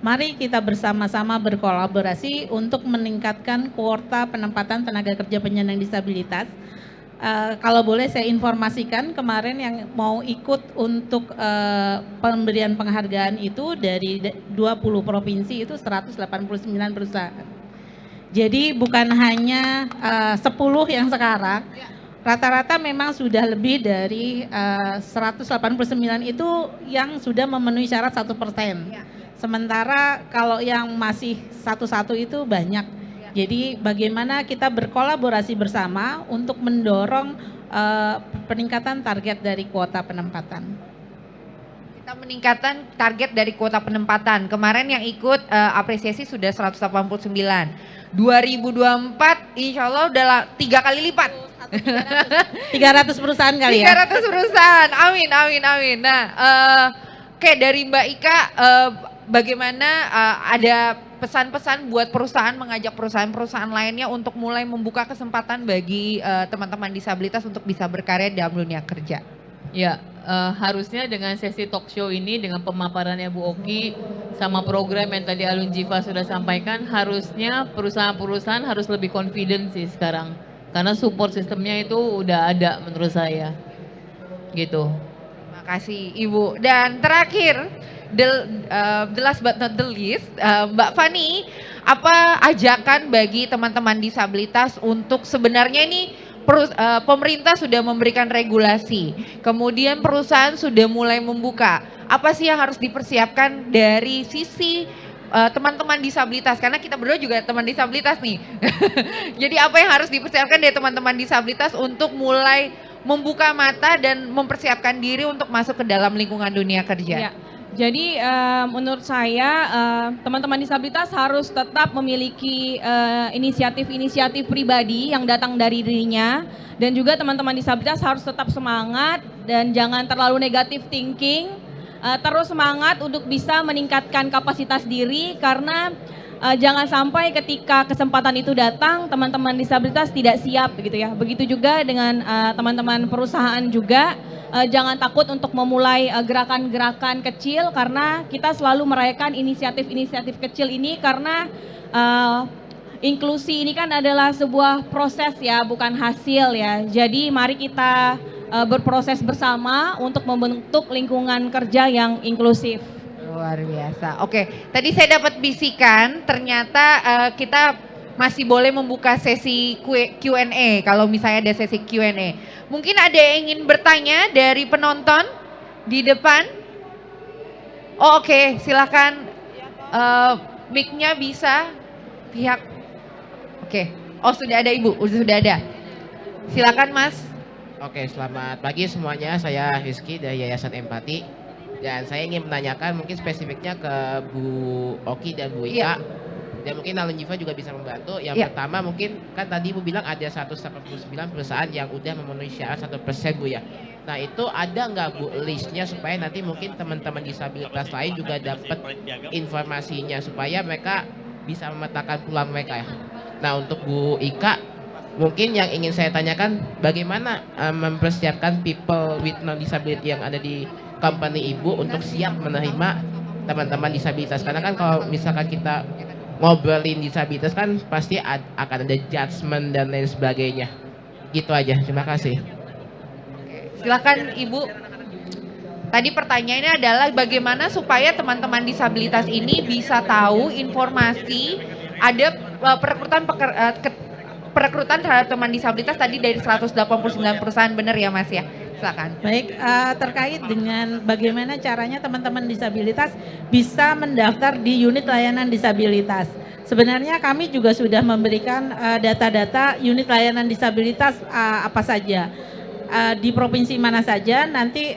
Mari kita bersama-sama berkolaborasi untuk meningkatkan kuota penempatan tenaga kerja penyandang disabilitas. Kalau boleh saya informasikan, kemarin yang mau ikut untuk pemberian penghargaan itu dari 20 provinsi itu 189 perusahaan. Jadi bukan hanya 10 yang sekarang, rata-rata memang sudah lebih dari 189 itu yang sudah memenuhi syarat 1%. Sementara kalau yang masih satu-satu itu banyak. Jadi bagaimana kita berkolaborasi bersama untuk mendorong peningkatan target dari kuota penempatan. Kita meningkatkan target dari kuota penempatan. Kemarin yang ikut apresiasi sudah 189. 2024 insya Allah udah 3 kali lipat. 300 perusahaan kali ya? 300 perusahaan, amin, amin, amin. Nah, oke, dari Mbak Ika, bagaimana ada pesan-pesan buat perusahaan, mengajak perusahaan-perusahaan lainnya untuk mulai membuka kesempatan bagi teman-teman disabilitas untuk bisa berkarya dalam dunia kerja? Ya, harusnya dengan sesi talk show ini, dengan pemaparannya Bu Oki, sama program yang tadi Alun Jiva sudah sampaikan, harusnya perusahaan-perusahaan harus lebih confident sih sekarang. Karena support sistemnya itu udah ada menurut saya. Gitu. Terima kasih Ibu. Dan terakhir, the last but not the least, Mbak Fani, apa ajakan bagi teman-teman disabilitas untuk sebenarnya ini pemerintah sudah memberikan regulasi, kemudian perusahaan sudah mulai membuka. Apa sih yang harus dipersiapkan dari sisi teman-teman disabilitas? Karena kita berdua juga teman disabilitas nih. Jadi apa yang harus dipersiapkan dari teman-teman disabilitas untuk mulai membuka mata dan mempersiapkan diri untuk masuk ke dalam lingkungan dunia kerja? Ya. Jadi menurut saya teman-teman disabilitas harus tetap memiliki inisiatif-inisiatif pribadi yang datang dari dirinya, dan juga teman-teman disabilitas harus tetap semangat dan jangan terlalu negatif thinking, terus semangat untuk bisa meningkatkan kapasitas diri, karena jangan sampai ketika kesempatan itu datang teman-teman disabilitas tidak siap gitu ya. Begitu juga dengan teman-teman perusahaan juga. Jangan takut untuk memulai gerakan-gerakan kecil, karena kita selalu merayakan inisiatif-inisiatif kecil ini, karena inklusi ini kan adalah sebuah proses ya, bukan hasil ya. Jadi mari kita berproses bersama untuk membentuk lingkungan kerja yang inklusif. Luar biasa. Oke, tadi saya dapat bisikan ternyata kita masih boleh membuka sesi Q&A kalau misalnya ada sesi Q&A. Mungkin ada yang ingin bertanya dari penonton di depan? Oh, oke, silakan. Mic-nya bisa pihak. Oke. Oh, sudah ada Ibu, sudah ada. Silakan Mas. Oke, selamat pagi semuanya. Saya Rizky dari Yayasan Empati. Dan saya ingin menanyakan mungkin spesifiknya ke Bu Oki dan Bu Ika. Iya. Dan mungkin Alun Jiva juga bisa membantu. Yang Iya. pertama mungkin kan tadi Ibu bilang ada 189 perusahaan yang udah memenuhi syarat 1% Bu ya. Nah itu ada nggak Bu listnya supaya nanti mungkin teman-teman disabilitas lain juga dapat informasinya supaya mereka bisa memetakan peluang mereka ya. Nah untuk Bu Ika, mungkin yang ingin saya tanyakan bagaimana mempersiapkan people with non-disability yang ada di company Ibu untuk siap menerima teman-teman disabilitas. Karena kan kalau misalkan kita ngobrolin disabilitas kan pasti akan ada judgement dan lain sebagainya. Gitu aja, terima kasih. Silakan Ibu. Tadi pertanyaannya adalah bagaimana supaya teman-teman disabilitas ini bisa tahu informasi ada perekrutan terhadap teman disabilitas tadi dari 189 perusahaan, benar ya Mas ya? Silakan. Baik, terkait dengan bagaimana caranya teman-teman disabilitas bisa mendaftar di unit layanan disabilitas. Sebenarnya kami juga sudah memberikan data-data unit layanan disabilitas apa saja. Di provinsi mana saja, nanti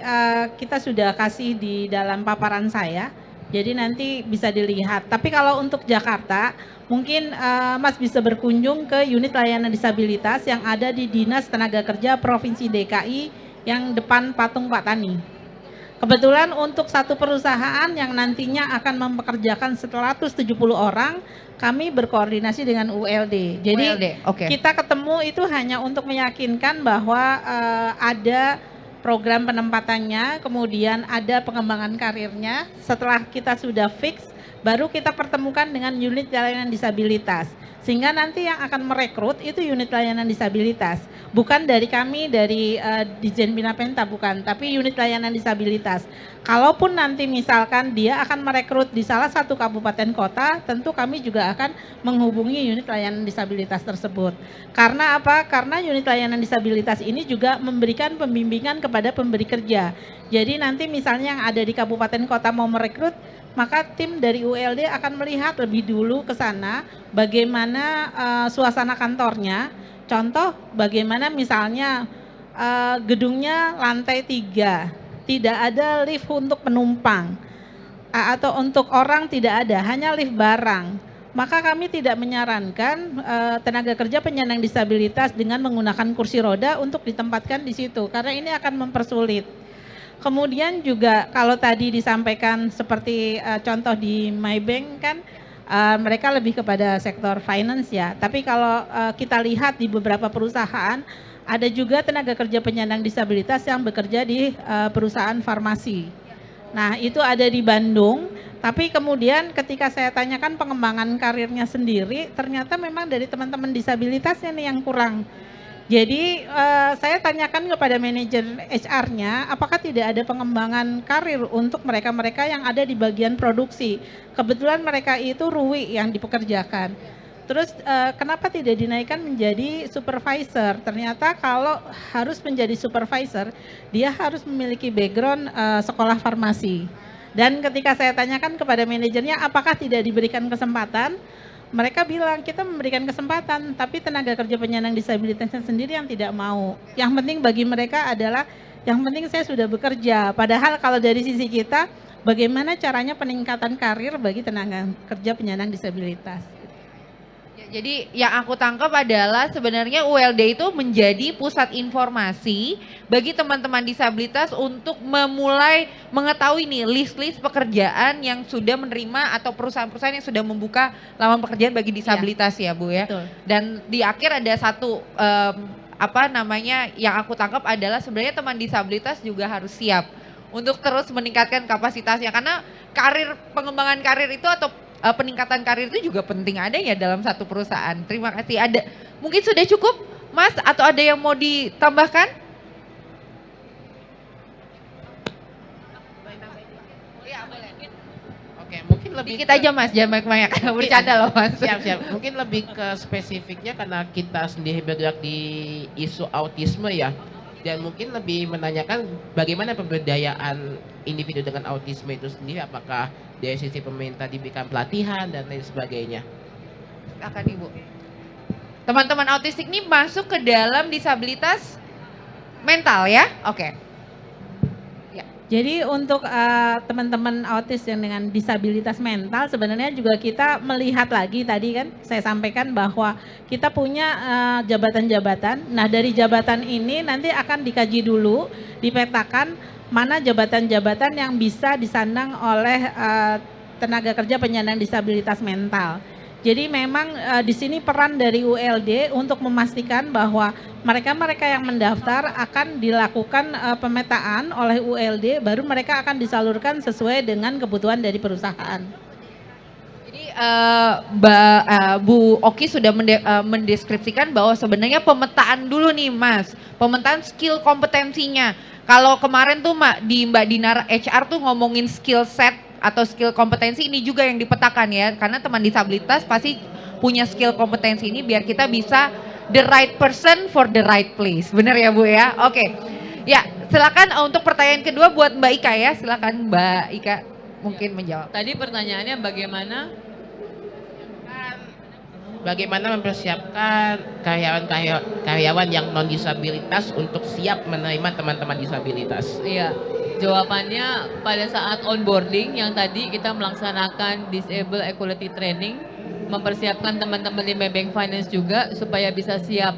kita sudah kasih di dalam paparan saya, jadi nanti bisa dilihat. Tapi kalau untuk Jakarta, mungkin Mas bisa berkunjung ke unit layanan disabilitas yang ada di Dinas Tenaga Kerja Provinsi DKI yang depan patung Pak Tani. Kebetulan untuk satu perusahaan yang nantinya akan mempekerjakan 170 orang, kami berkoordinasi dengan ULD. Jadi ULD, oke. kita ketemu itu hanya untuk meyakinkan bahwa ada program penempatannya, kemudian ada pengembangan karirnya. Setelah kita sudah fix, baru kita pertemukan dengan unit layanan disabilitas. Sehingga nanti yang akan merekrut itu unit layanan disabilitas. Bukan dari kami, dari Ditjen Bina Penta, bukan. Tapi unit layanan disabilitas. Kalaupun nanti misalkan dia akan merekrut di salah satu kabupaten kota, tentu kami juga akan menghubungi unit layanan disabilitas tersebut. Karena apa? Karena unit layanan disabilitas ini juga memberikan pembimbingan kepada pemberi kerja. Jadi nanti misalnya yang ada di kabupaten kota mau merekrut, maka tim dari ULD akan melihat lebih dulu ke sana bagaimana suasana kantornya. Contoh bagaimana misalnya gedungnya lantai 3, tidak ada lift untuk penumpang atau untuk orang tidak ada, hanya lift barang. Maka kami tidak menyarankan tenaga kerja penyandang disabilitas dengan menggunakan kursi roda untuk ditempatkan di situ karena ini akan mempersulit. Kemudian juga kalau tadi disampaikan seperti contoh di Maybank kan mereka lebih kepada sektor finance ya. Tapi kalau kita lihat di beberapa perusahaan ada juga tenaga kerja penyandang disabilitas yang bekerja di perusahaan farmasi. Nah itu ada di Bandung. Tapi kemudian ketika saya tanyakan pengembangan karirnya sendiri, ternyata memang dari teman-teman disabilitasnya nih yang kurang. Jadi saya tanyakan kepada manajer HR-nya, apakah tidak ada pengembangan karir untuk mereka-mereka yang ada di bagian produksi. Kebetulan mereka itu ruwi yang dipekerjakan. Terus kenapa tidak dinaikkan menjadi supervisor? Ternyata kalau harus menjadi supervisor, dia harus memiliki background sekolah farmasi. Dan ketika saya tanyakan kepada manajernya, apakah tidak diberikan kesempatan? Mereka bilang kita memberikan kesempatan, tapi tenaga kerja penyandang disabilitasnya sendiri yang tidak mau. Yang penting bagi mereka adalah, yang penting saya sudah bekerja. Padahal kalau dari sisi kita, bagaimana caranya peningkatan karir bagi tenaga kerja penyandang disabilitas. Ya, jadi yang aku tangkap adalah sebenarnya ULD itu menjadi pusat informasi bagi teman-teman disabilitas untuk memulai mengetahui nih list-list pekerjaan yang sudah menerima atau perusahaan-perusahaan yang sudah membuka lowongan pekerjaan bagi disabilitas ya Bu ya. Betul. Dan di akhir ada satu yang aku tangkap adalah sebenarnya teman disabilitas juga harus siap untuk terus meningkatkan kapasitasnya karena pengembangan karir itu atau peningkatan karir itu juga penting adanya dalam satu perusahaan. Terima kasih. Ada mungkin sudah cukup Mas atau ada yang mau ditambahkan? Oke, mungkin lebih Dikit aja Mas, jangan banyak bercanda loh Mas. Siap. Mungkin lebih ke spesifiknya karena kita sendiri bergerak di isu autisme ya. Dan mungkin lebih menanyakan bagaimana pemberdayaan individu dengan autisme itu sendiri, apakah dari sisi pemerintah diberikan pelatihan dan lain sebagainya. Silakan Ibu. Teman-teman autistik ini masuk ke dalam disabilitas mental ya? Oke. Jadi untuk teman-teman autis yang dengan disabilitas mental sebenarnya juga kita melihat lagi tadi kan saya sampaikan bahwa kita punya jabatan-jabatan. Nah dari jabatan ini nanti akan dikaji dulu, dipetakan mana jabatan-jabatan yang bisa disandang oleh tenaga kerja penyandang disabilitas mental. Jadi memang di sini peran dari ULD untuk memastikan bahwa mereka-mereka yang mendaftar akan dilakukan pemetaan oleh ULD, baru mereka akan disalurkan sesuai dengan kebutuhan dari perusahaan. Jadi Bu Oki sudah mendeskripsikan bahwa sebenarnya pemetaan dulu nih Mas, pemetaan skill kompetensinya. Kalau kemarin tuh Mbak Dinar HR tuh ngomongin skill set atau skill kompetensi, ini juga yang dipetakan ya, karena teman disabilitas pasti punya skill kompetensi ini biar kita bisa the right person for the right place. Benar ya Bu ya? Oke. Ya, silakan untuk pertanyaan kedua buat Mbak Ika ya. Silakan Mbak Ika mungkin menjawab. Tadi pertanyaannya Bagaimana mempersiapkan karyawan yang non disabilitas untuk siap menerima teman-teman disabilitas? Iya, jawabannya pada saat onboarding yang tadi kita melaksanakan Disable Equality Training, mempersiapkan teman-teman di Maybank Finance juga supaya bisa siap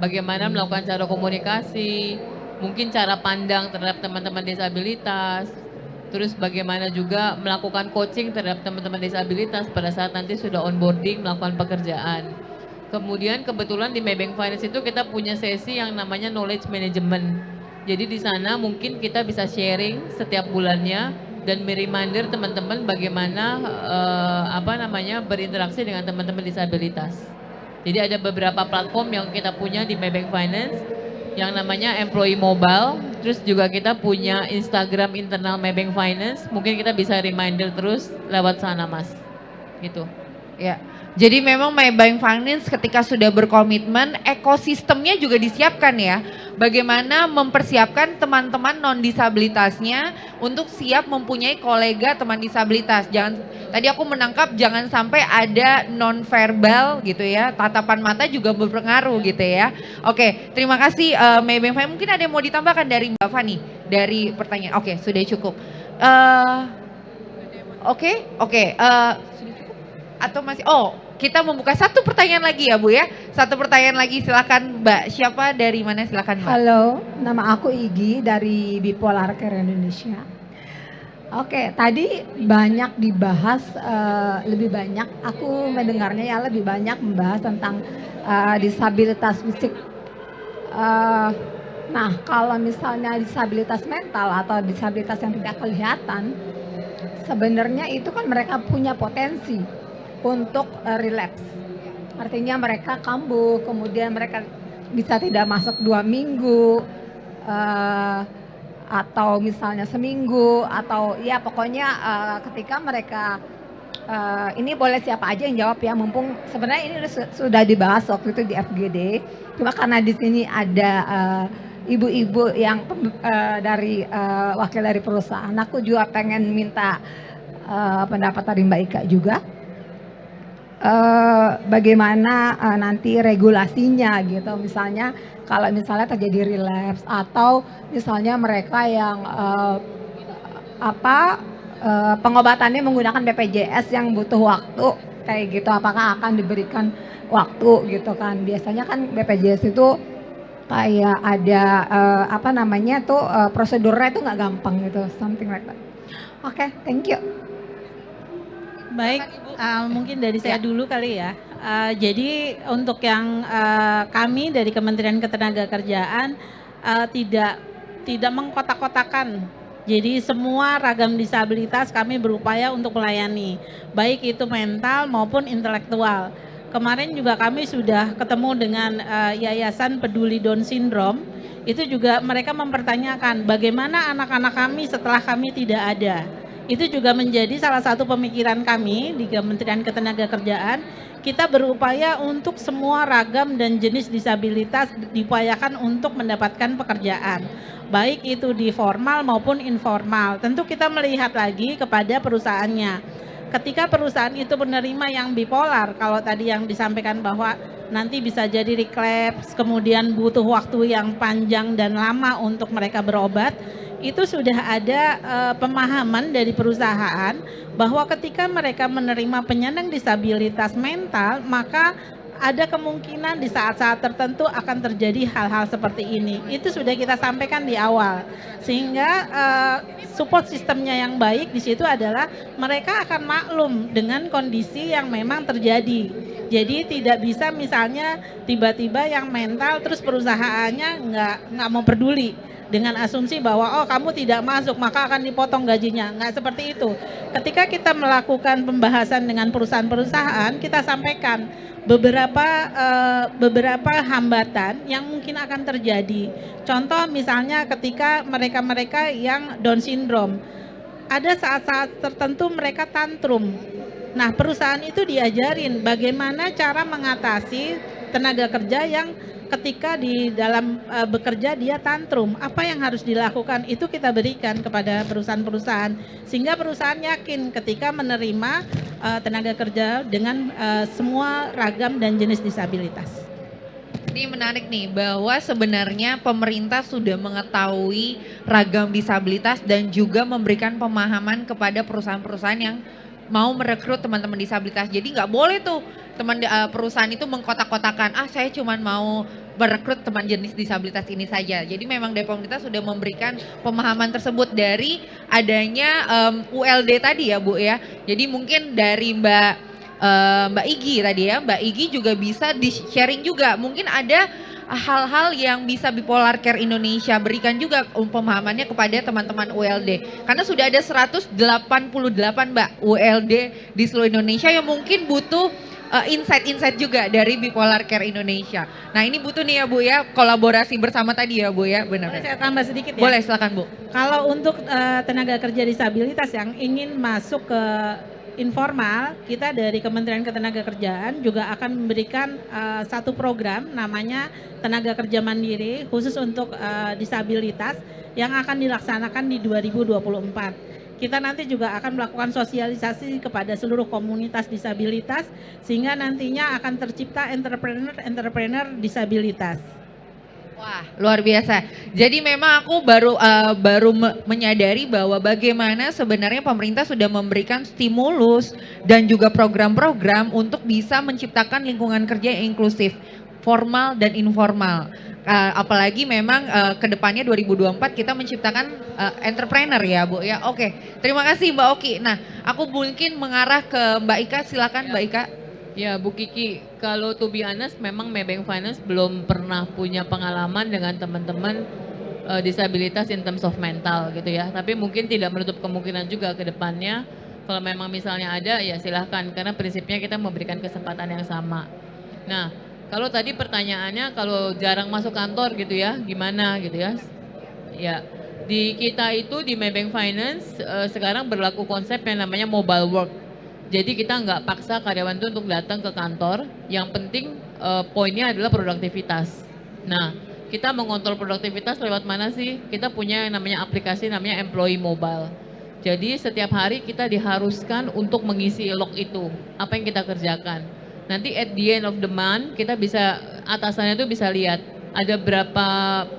bagaimana melakukan cara komunikasi, mungkin cara pandang terhadap teman-teman disabilitas, terus bagaimana juga melakukan coaching terhadap teman-teman disabilitas pada saat nanti sudah onboarding melakukan pekerjaan. Kemudian kebetulan di Maybank Finance itu kita punya sesi yang namanya knowledge management. Jadi di sana mungkin kita bisa sharing setiap bulannya dan reminder teman-teman bagaimana berinteraksi dengan teman-teman disabilitas. Jadi ada beberapa platform yang kita punya di Maybank Finance yang namanya Employee Mobile, terus juga kita punya Instagram internal Maybank Finance, mungkin kita bisa reminder terus lewat sana Mas, gitu. Ya, jadi memang Maybank Finance ketika sudah berkomitmen, ekosistemnya juga disiapkan ya. Bagaimana mempersiapkan teman-teman non disabilitasnya untuk siap mempunyai kolega teman disabilitas. Tadi aku menangkap jangan sampai ada non verbal gitu ya, tatapan mata juga berpengaruh gitu ya. Oke, terima kasih Maybank Finance. Mungkin ada yang mau ditambahkan dari Mbak Fani dari pertanyaan. Oke, sudah cukup. Sudah cukup. Atau masih? Oh, kita membuka satu pertanyaan lagi ya Bu ya. Satu pertanyaan lagi, silakan Mbak. Siapa dari mana, silakan Mbak. Halo, nama aku Igi dari Bipolar Care Indonesia. Oke, tadi banyak dibahas, lebih banyak aku mendengarnya ya lebih banyak membahas tentang disabilitas fisik. Nah, kalau misalnya disabilitas mental atau disabilitas yang tidak kelihatan, sebenarnya itu kan mereka punya potensi untuk relapse. Artinya mereka kambuh, kemudian mereka bisa tidak masuk 2 minggu, atau misalnya seminggu, atau ya pokoknya ketika mereka ini boleh siapa aja yang jawab ya, mumpung sebenarnya ini sudah dibahas waktu itu di FGD, cuma karena di sini ada ibu-ibu yang dari wakil dari perusahaan, aku juga pengen minta pendapat dari Mbak Ika juga. Bagaimana nanti regulasinya gitu, misalnya kalau misalnya terjadi relapse atau misalnya mereka yang pengobatannya menggunakan BPJS yang butuh waktu kayak gitu, apakah akan diberikan waktu gitu kan. Biasanya kan BPJS itu kayak ada prosedurnya itu nggak gampang gitu, something like that. Oke, thank you. Baik, mungkin dari saya dulu kali ya. Jadi untuk yang kami dari Kementerian Ketenagakerjaan tidak mengkotak-kotakan. Jadi semua ragam disabilitas kami berupaya untuk melayani, baik itu mental maupun intelektual. Kemarin juga kami sudah ketemu dengan Yayasan Peduli Down Syndrome. Itu juga mereka mempertanyakan bagaimana anak-anak kami setelah kami tidak ada. Itu juga menjadi salah satu pemikiran kami di Kementerian Ketenagakerjaan. Kita berupaya untuk semua ragam dan jenis disabilitas diupayakan untuk mendapatkan pekerjaan, baik itu di formal maupun informal. Tentu kita melihat lagi kepada perusahaannya. Ketika perusahaan itu menerima yang bipolar, kalau tadi yang disampaikan bahwa nanti bisa jadi relapse, kemudian butuh waktu yang panjang dan lama untuk mereka berobat, itu sudah ada pemahaman dari perusahaan bahwa ketika mereka menerima penyandang disabilitas mental, maka ada kemungkinan di saat-saat tertentu akan terjadi hal-hal seperti ini. Itu sudah kita sampaikan di awal, sehingga support sistemnya yang baik di situ adalah mereka akan maklum dengan kondisi yang memang terjadi. Jadi tidak bisa misalnya tiba-tiba yang mental terus perusahaannya nggak mau peduli dengan asumsi bahwa oh kamu tidak masuk maka akan dipotong gajinya. Nggak seperti itu. Ketika kita melakukan pembahasan dengan perusahaan-perusahaan, kita sampaikan beberapa hambatan yang mungkin akan terjadi. Contoh misalnya ketika mereka-mereka yang Down syndrome, ada saat-saat tertentu mereka tantrum. Nah, perusahaan itu diajarin bagaimana cara mengatasi tenaga kerja yang ketika di dalam bekerja dia tantrum, apa yang harus dilakukan itu kita berikan kepada perusahaan-perusahaan sehingga perusahaan yakin ketika menerima tenaga kerja dengan semua ragam dan jenis disabilitas. Ini menarik nih bahwa sebenarnya pemerintah sudah mengetahui ragam disabilitas dan juga memberikan pemahaman kepada perusahaan-perusahaan yang mau merekrut teman-teman disabilitas. Jadi nggak boleh tuh perusahaan itu mengkotak-kotakan, saya cuma mau merekrut teman jenis disabilitas ini saja. Jadi memang dari pemerintah sudah memberikan pemahaman tersebut dari adanya ULD tadi ya Bu ya. Jadi mungkin dari Mbak Igi tadi ya, Mbak Igi juga bisa di-sharing juga. Mungkin ada hal-hal yang bisa Bipolar Care Indonesia berikan juga pemahamannya kepada teman-teman ULD. Karena sudah ada 188 Mbak ULD di seluruh Indonesia yang mungkin butuh insight-insight juga dari Bipolar Care Indonesia. Nah ini butuh nih ya Bu ya, kolaborasi bersama tadi ya Bu ya, benar. Boleh saya tambah sedikit ya? Boleh, silakan Bu. Kalau untuk tenaga kerja disabilitas yang ingin masuk ke informal, kita dari Kementerian Ketenagakerjaan juga akan memberikan satu program namanya Tenaga Kerja Mandiri khusus untuk disabilitas yang akan dilaksanakan di 2024. Kita nanti juga akan melakukan sosialisasi kepada seluruh komunitas disabilitas sehingga nantinya akan tercipta entrepreneur disabilitas. Wah, luar biasa. Jadi memang aku baru menyadari bahwa bagaimana sebenarnya pemerintah sudah memberikan stimulus dan juga program-program untuk bisa menciptakan lingkungan kerja yang inklusif, formal dan informal. Apalagi memang kedepannya 2024 kita menciptakan entrepreneur ya Bu ya. Oke, terima kasih Mbak Oki. Nah, aku mungkin mengarah ke Mbak Ika, silakan Mbak Ika. Ya Bu Kiki, kalau to be honest memang Maybank Finance belum pernah punya pengalaman dengan teman-teman disabilitas in terms of mental gitu ya. Tapi mungkin tidak menutup kemungkinan juga ke depannya kalau memang misalnya ada ya silahkan, karena prinsipnya kita memberikan kesempatan yang sama. Nah, kalau tadi pertanyaannya kalau jarang masuk kantor gitu ya, gimana gitu ya. Ya, di kita itu di Maybank Finance sekarang berlaku konsep yang namanya mobile work. Jadi kita nggak paksa karyawan itu untuk datang ke kantor, yang penting poinnya adalah produktivitas. Nah, kita mengontrol produktivitas lewat mana sih? Kita punya yang namanya aplikasi namanya Employee Mobile. Jadi setiap hari kita diharuskan untuk mengisi log itu, apa yang kita kerjakan. Nanti at the end of the month kita bisa, atasannya itu bisa lihat ada berapa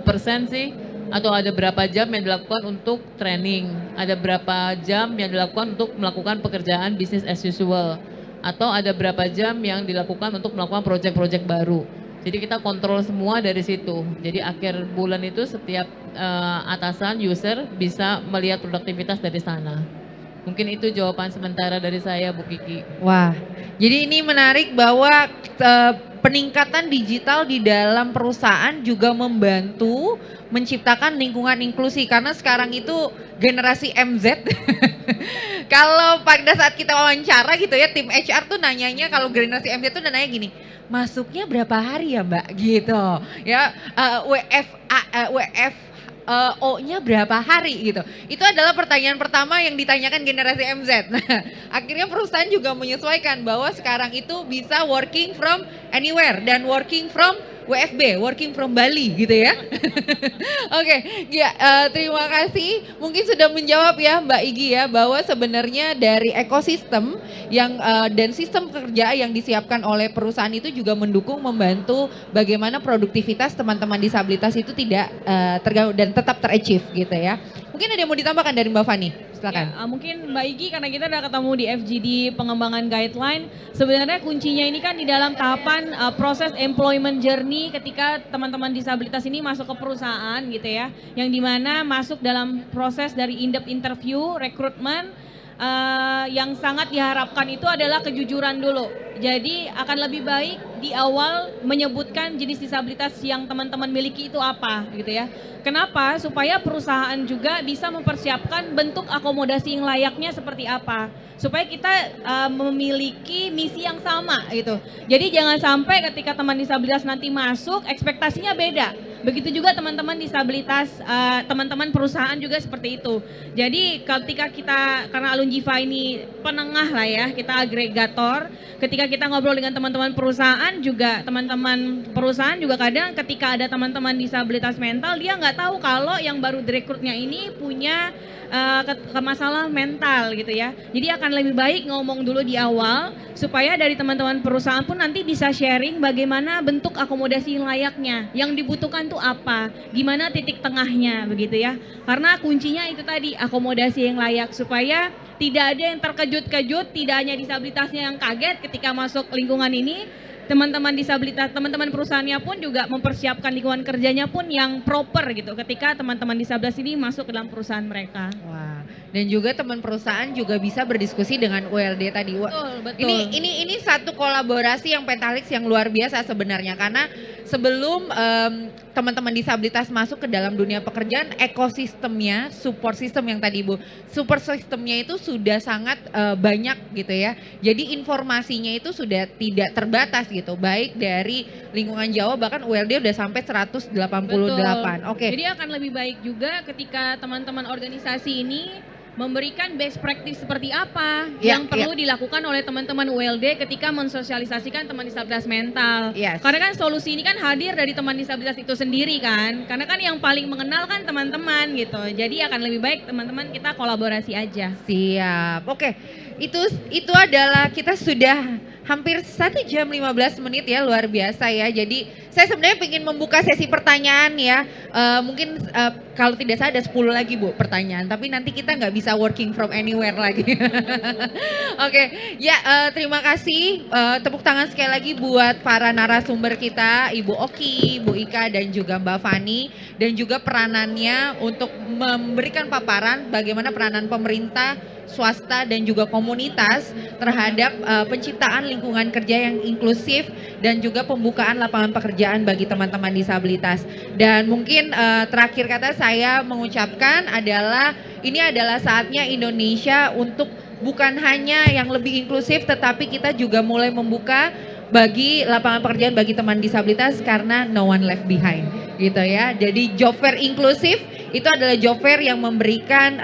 persen sih atau ada berapa jam yang dilakukan untuk training, ada berapa jam yang dilakukan untuk melakukan pekerjaan business as usual, atau ada berapa jam yang dilakukan untuk melakukan project-project baru. Jadi kita kontrol semua dari situ. Jadi akhir bulan itu setiap atasan user bisa melihat produktivitas dari sana. Mungkin itu jawaban sementara dari saya Bu Kiki. Wah, jadi ini menarik bahwa peningkatan digital di dalam perusahaan juga membantu menciptakan lingkungan inklusi, karena sekarang itu generasi MZ kalau pada saat kita wawancara gitu ya, tim HR tuh nanyanya, kalau generasi MZ tuh nanya gini, masuknya berapa hari ya Mbak gitu ya, WFO-nya berapa hari gitu. Itu adalah pertanyaan pertama yang ditanyakan generasi MZ. Nah, akhirnya perusahaan juga menyesuaikan bahwa sekarang itu bisa working from anywhere dan working from WFB, working from Bali gitu ya. Oke, ya, terima kasih. Mungkin sudah menjawab ya Mbak Igi ya, bahwa sebenarnya dari ekosistem yang dan sistem kerja yang disiapkan oleh perusahaan itu juga mendukung, membantu bagaimana produktivitas teman-teman disabilitas itu tidak terganggu dan tetap ter-achieve gitu ya. Mungkin ada yang mau ditambahkan dari Mbak Fani? Silakan. Ya, mungkin Mbak Igi, karena kita udah ketemu di FGD pengembangan guideline, sebenarnya kuncinya ini kan di dalam tahapan proses employment journey ketika teman-teman disabilitas ini masuk ke perusahaan gitu ya, yang dimana masuk dalam proses dari in-depth interview, rekrutmen, yang sangat diharapkan itu adalah kejujuran dulu. Jadi akan lebih baik di awal menyebutkan jenis disabilitas yang teman-teman miliki itu apa gitu ya. Kenapa? Supaya perusahaan juga bisa mempersiapkan bentuk akomodasi yang layaknya seperti apa. Supaya kita memiliki misi yang sama gitu. Jadi jangan sampai ketika teman disabilitas nanti masuk ekspektasinya beda. Begitu juga teman-teman disabilitas, teman-teman perusahaan juga seperti itu. Jadi ketika kita, karena Alunjifa ini penengah lah ya, kita agregator, ketika kita ngobrol dengan teman-teman perusahaan juga, teman-teman perusahaan juga kadang ketika ada teman-teman disabilitas mental, dia nggak tahu kalau yang baru direkrutnya ini punya masalah mental gitu ya. Jadi akan lebih baik ngomong dulu di awal supaya dari teman-teman perusahaan pun nanti bisa sharing bagaimana bentuk akomodasi yang layaknya, yang dibutuhkan tuh apa, gimana titik tengahnya begitu ya. Karena kuncinya itu tadi, akomodasi yang layak supaya tidak ada yang terkejut-kejut, tidak hanya disabilitasnya yang kaget ketika masuk lingkungan ini, teman-teman disabilitas, teman-teman perusahaannya pun juga mempersiapkan lingkungan kerjanya pun yang proper gitu ketika teman-teman disabilitas ini masuk ke dalam perusahaan mereka. Wah, dan juga teman perusahaan juga bisa berdiskusi dengan ULD tadi. Betul. Ini satu kolaborasi yang Pentahelix yang luar biasa sebenarnya, karena sebelum teman-teman disabilitas masuk ke dalam dunia pekerjaan, ekosistemnya, support system yang tadi Bu, support systemnya itu sudah sangat banyak gitu ya. Jadi informasinya itu sudah tidak terbatas gitu, baik dari lingkungan Jawa, bahkan ULD udah sampai 188. Oke. Jadi akan lebih baik juga ketika teman-teman organisasi ini memberikan best practice seperti apa yang perlu dilakukan oleh teman-teman ULD ketika mensosialisasikan teman disabilitas mental. Karena kan solusi ini kan hadir dari teman disabilitas itu sendiri kan. Karena kan yang paling mengenal kan teman-teman gitu. Jadi akan lebih baik teman-teman kita kolaborasi aja. Siap. Oke. Itu adalah kita sudah hampir 1 jam 15 menit ya, luar biasa ya. Jadi saya sebenarnya ingin membuka sesi pertanyaan ya. Mungkin kalau tidak salah ada 10 lagi Bu pertanyaan, tapi nanti kita nggak bisa working from anywhere lagi. Oke, ya terima kasih. Tepuk tangan sekali lagi buat para narasumber kita, Ibu Oki, Bu Ika dan juga Mbak Fani, dan juga peranannya untuk memberikan paparan bagaimana peranan pemerintah, swasta dan juga komunitas terhadap penciptaan lingkungan kerja yang inklusif dan juga pembukaan lapangan pekerjaan bagi teman-teman disabilitas. Dan mungkin terakhir kata saya mengucapkan adalah ini adalah saatnya Indonesia untuk bukan hanya yang lebih inklusif, tetapi kita juga mulai membuka bagi lapangan pekerjaan bagi teman disabilitas, karena no one left behind gitu ya. Jadi job fair inklusif itu adalah job fair yang memberikan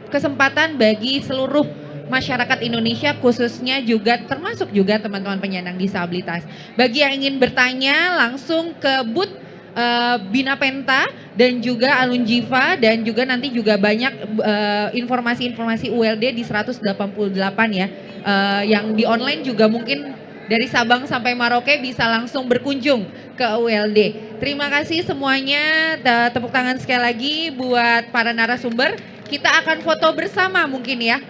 kesempatan bagi seluruh masyarakat Indonesia, khususnya juga termasuk juga teman-teman penyandang disabilitas. Bagi yang ingin bertanya langsung ke booth Bina Penta dan juga Alunjifa, dan juga nanti juga banyak informasi-informasi ULD di 188 ya. Yang di online juga mungkin dari Sabang sampai Merauke bisa langsung berkunjung ke ULD. Terima kasih semuanya, tepuk tangan sekali lagi buat para narasumber. Kita akan foto bersama mungkin ya.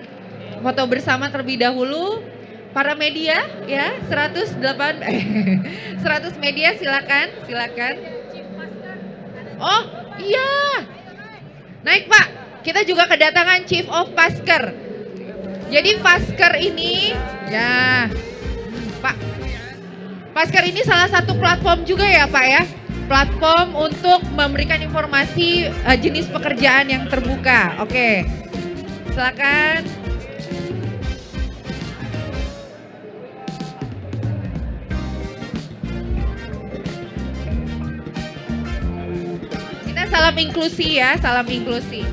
Foto bersama terlebih dahulu. Para media ya, 100 media silakan. Oh iya, naik Pak. Kita juga kedatangan Chief of Pasker. Jadi Pasker ini ya Pak, Pasker ini salah satu platform juga ya Pak ya. Platform untuk memberikan informasi jenis pekerjaan yang terbuka. Oke, silakan. Kita salam inklusi ya, salam inklusi.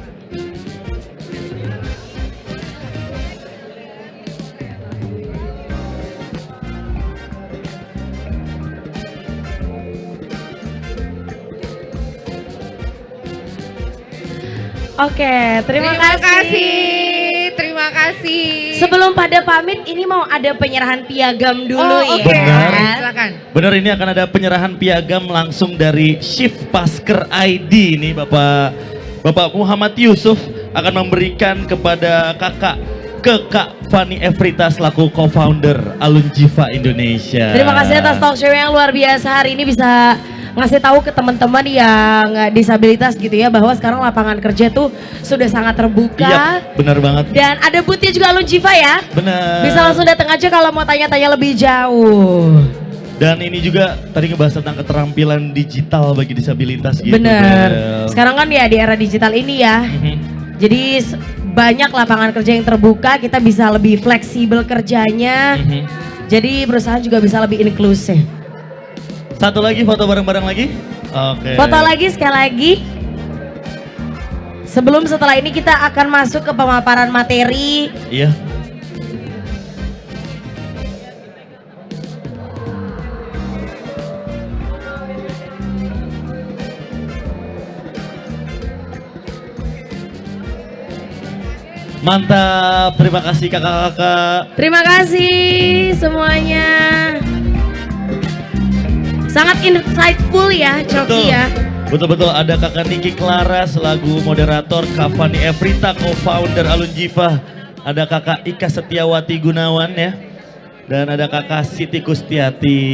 Oke, terima kasih. Terima kasih. Sebelum pada pamit, ini mau ada penyerahan piagam dulu ya. Benar. Silakan. Benar, ini akan ada penyerahan piagam langsung dari Chief Pasker ID ini Bapak Muhammad Yusuf akan memberikan kepada Kak Fani Efrita selaku co-founder Alunjifa Indonesia. Terima kasih atas talk show yang luar biasa hari ini, bisa ngasih tahu ke teman-teman yang disabilitas gitu ya, bahwa sekarang lapangan kerja tuh sudah sangat terbuka. Iya, benar banget. Dan ada boothnya juga Alunjifa ya. Benar. Bisa langsung datang aja kalau mau tanya-tanya lebih jauh. Dan ini juga tadi ngebahas tentang keterampilan digital bagi disabilitas gitu. Bener. Bel. Sekarang kan ya di era digital ini ya. Jadi banyak lapangan kerja yang terbuka, kita bisa lebih fleksibel kerjanya. Jadi perusahaan juga bisa lebih inklusif. Satu lagi foto bareng-bareng lagi. Oke. Foto lagi sekali lagi. Sebelum setelah ini kita akan masuk ke pemaparan materi. Iya. Mantap, terima kasih kakak-kakak. Terima kasih semuanya. Sangat insightful ya, Coki ya. Betul-betul ada kakak Niki Clara selaku moderator, Kak Fani Evrita co-founder Alunjifa, ada kakak Ika Setiawati Gunawan ya, dan ada kakak Siti Kustiati.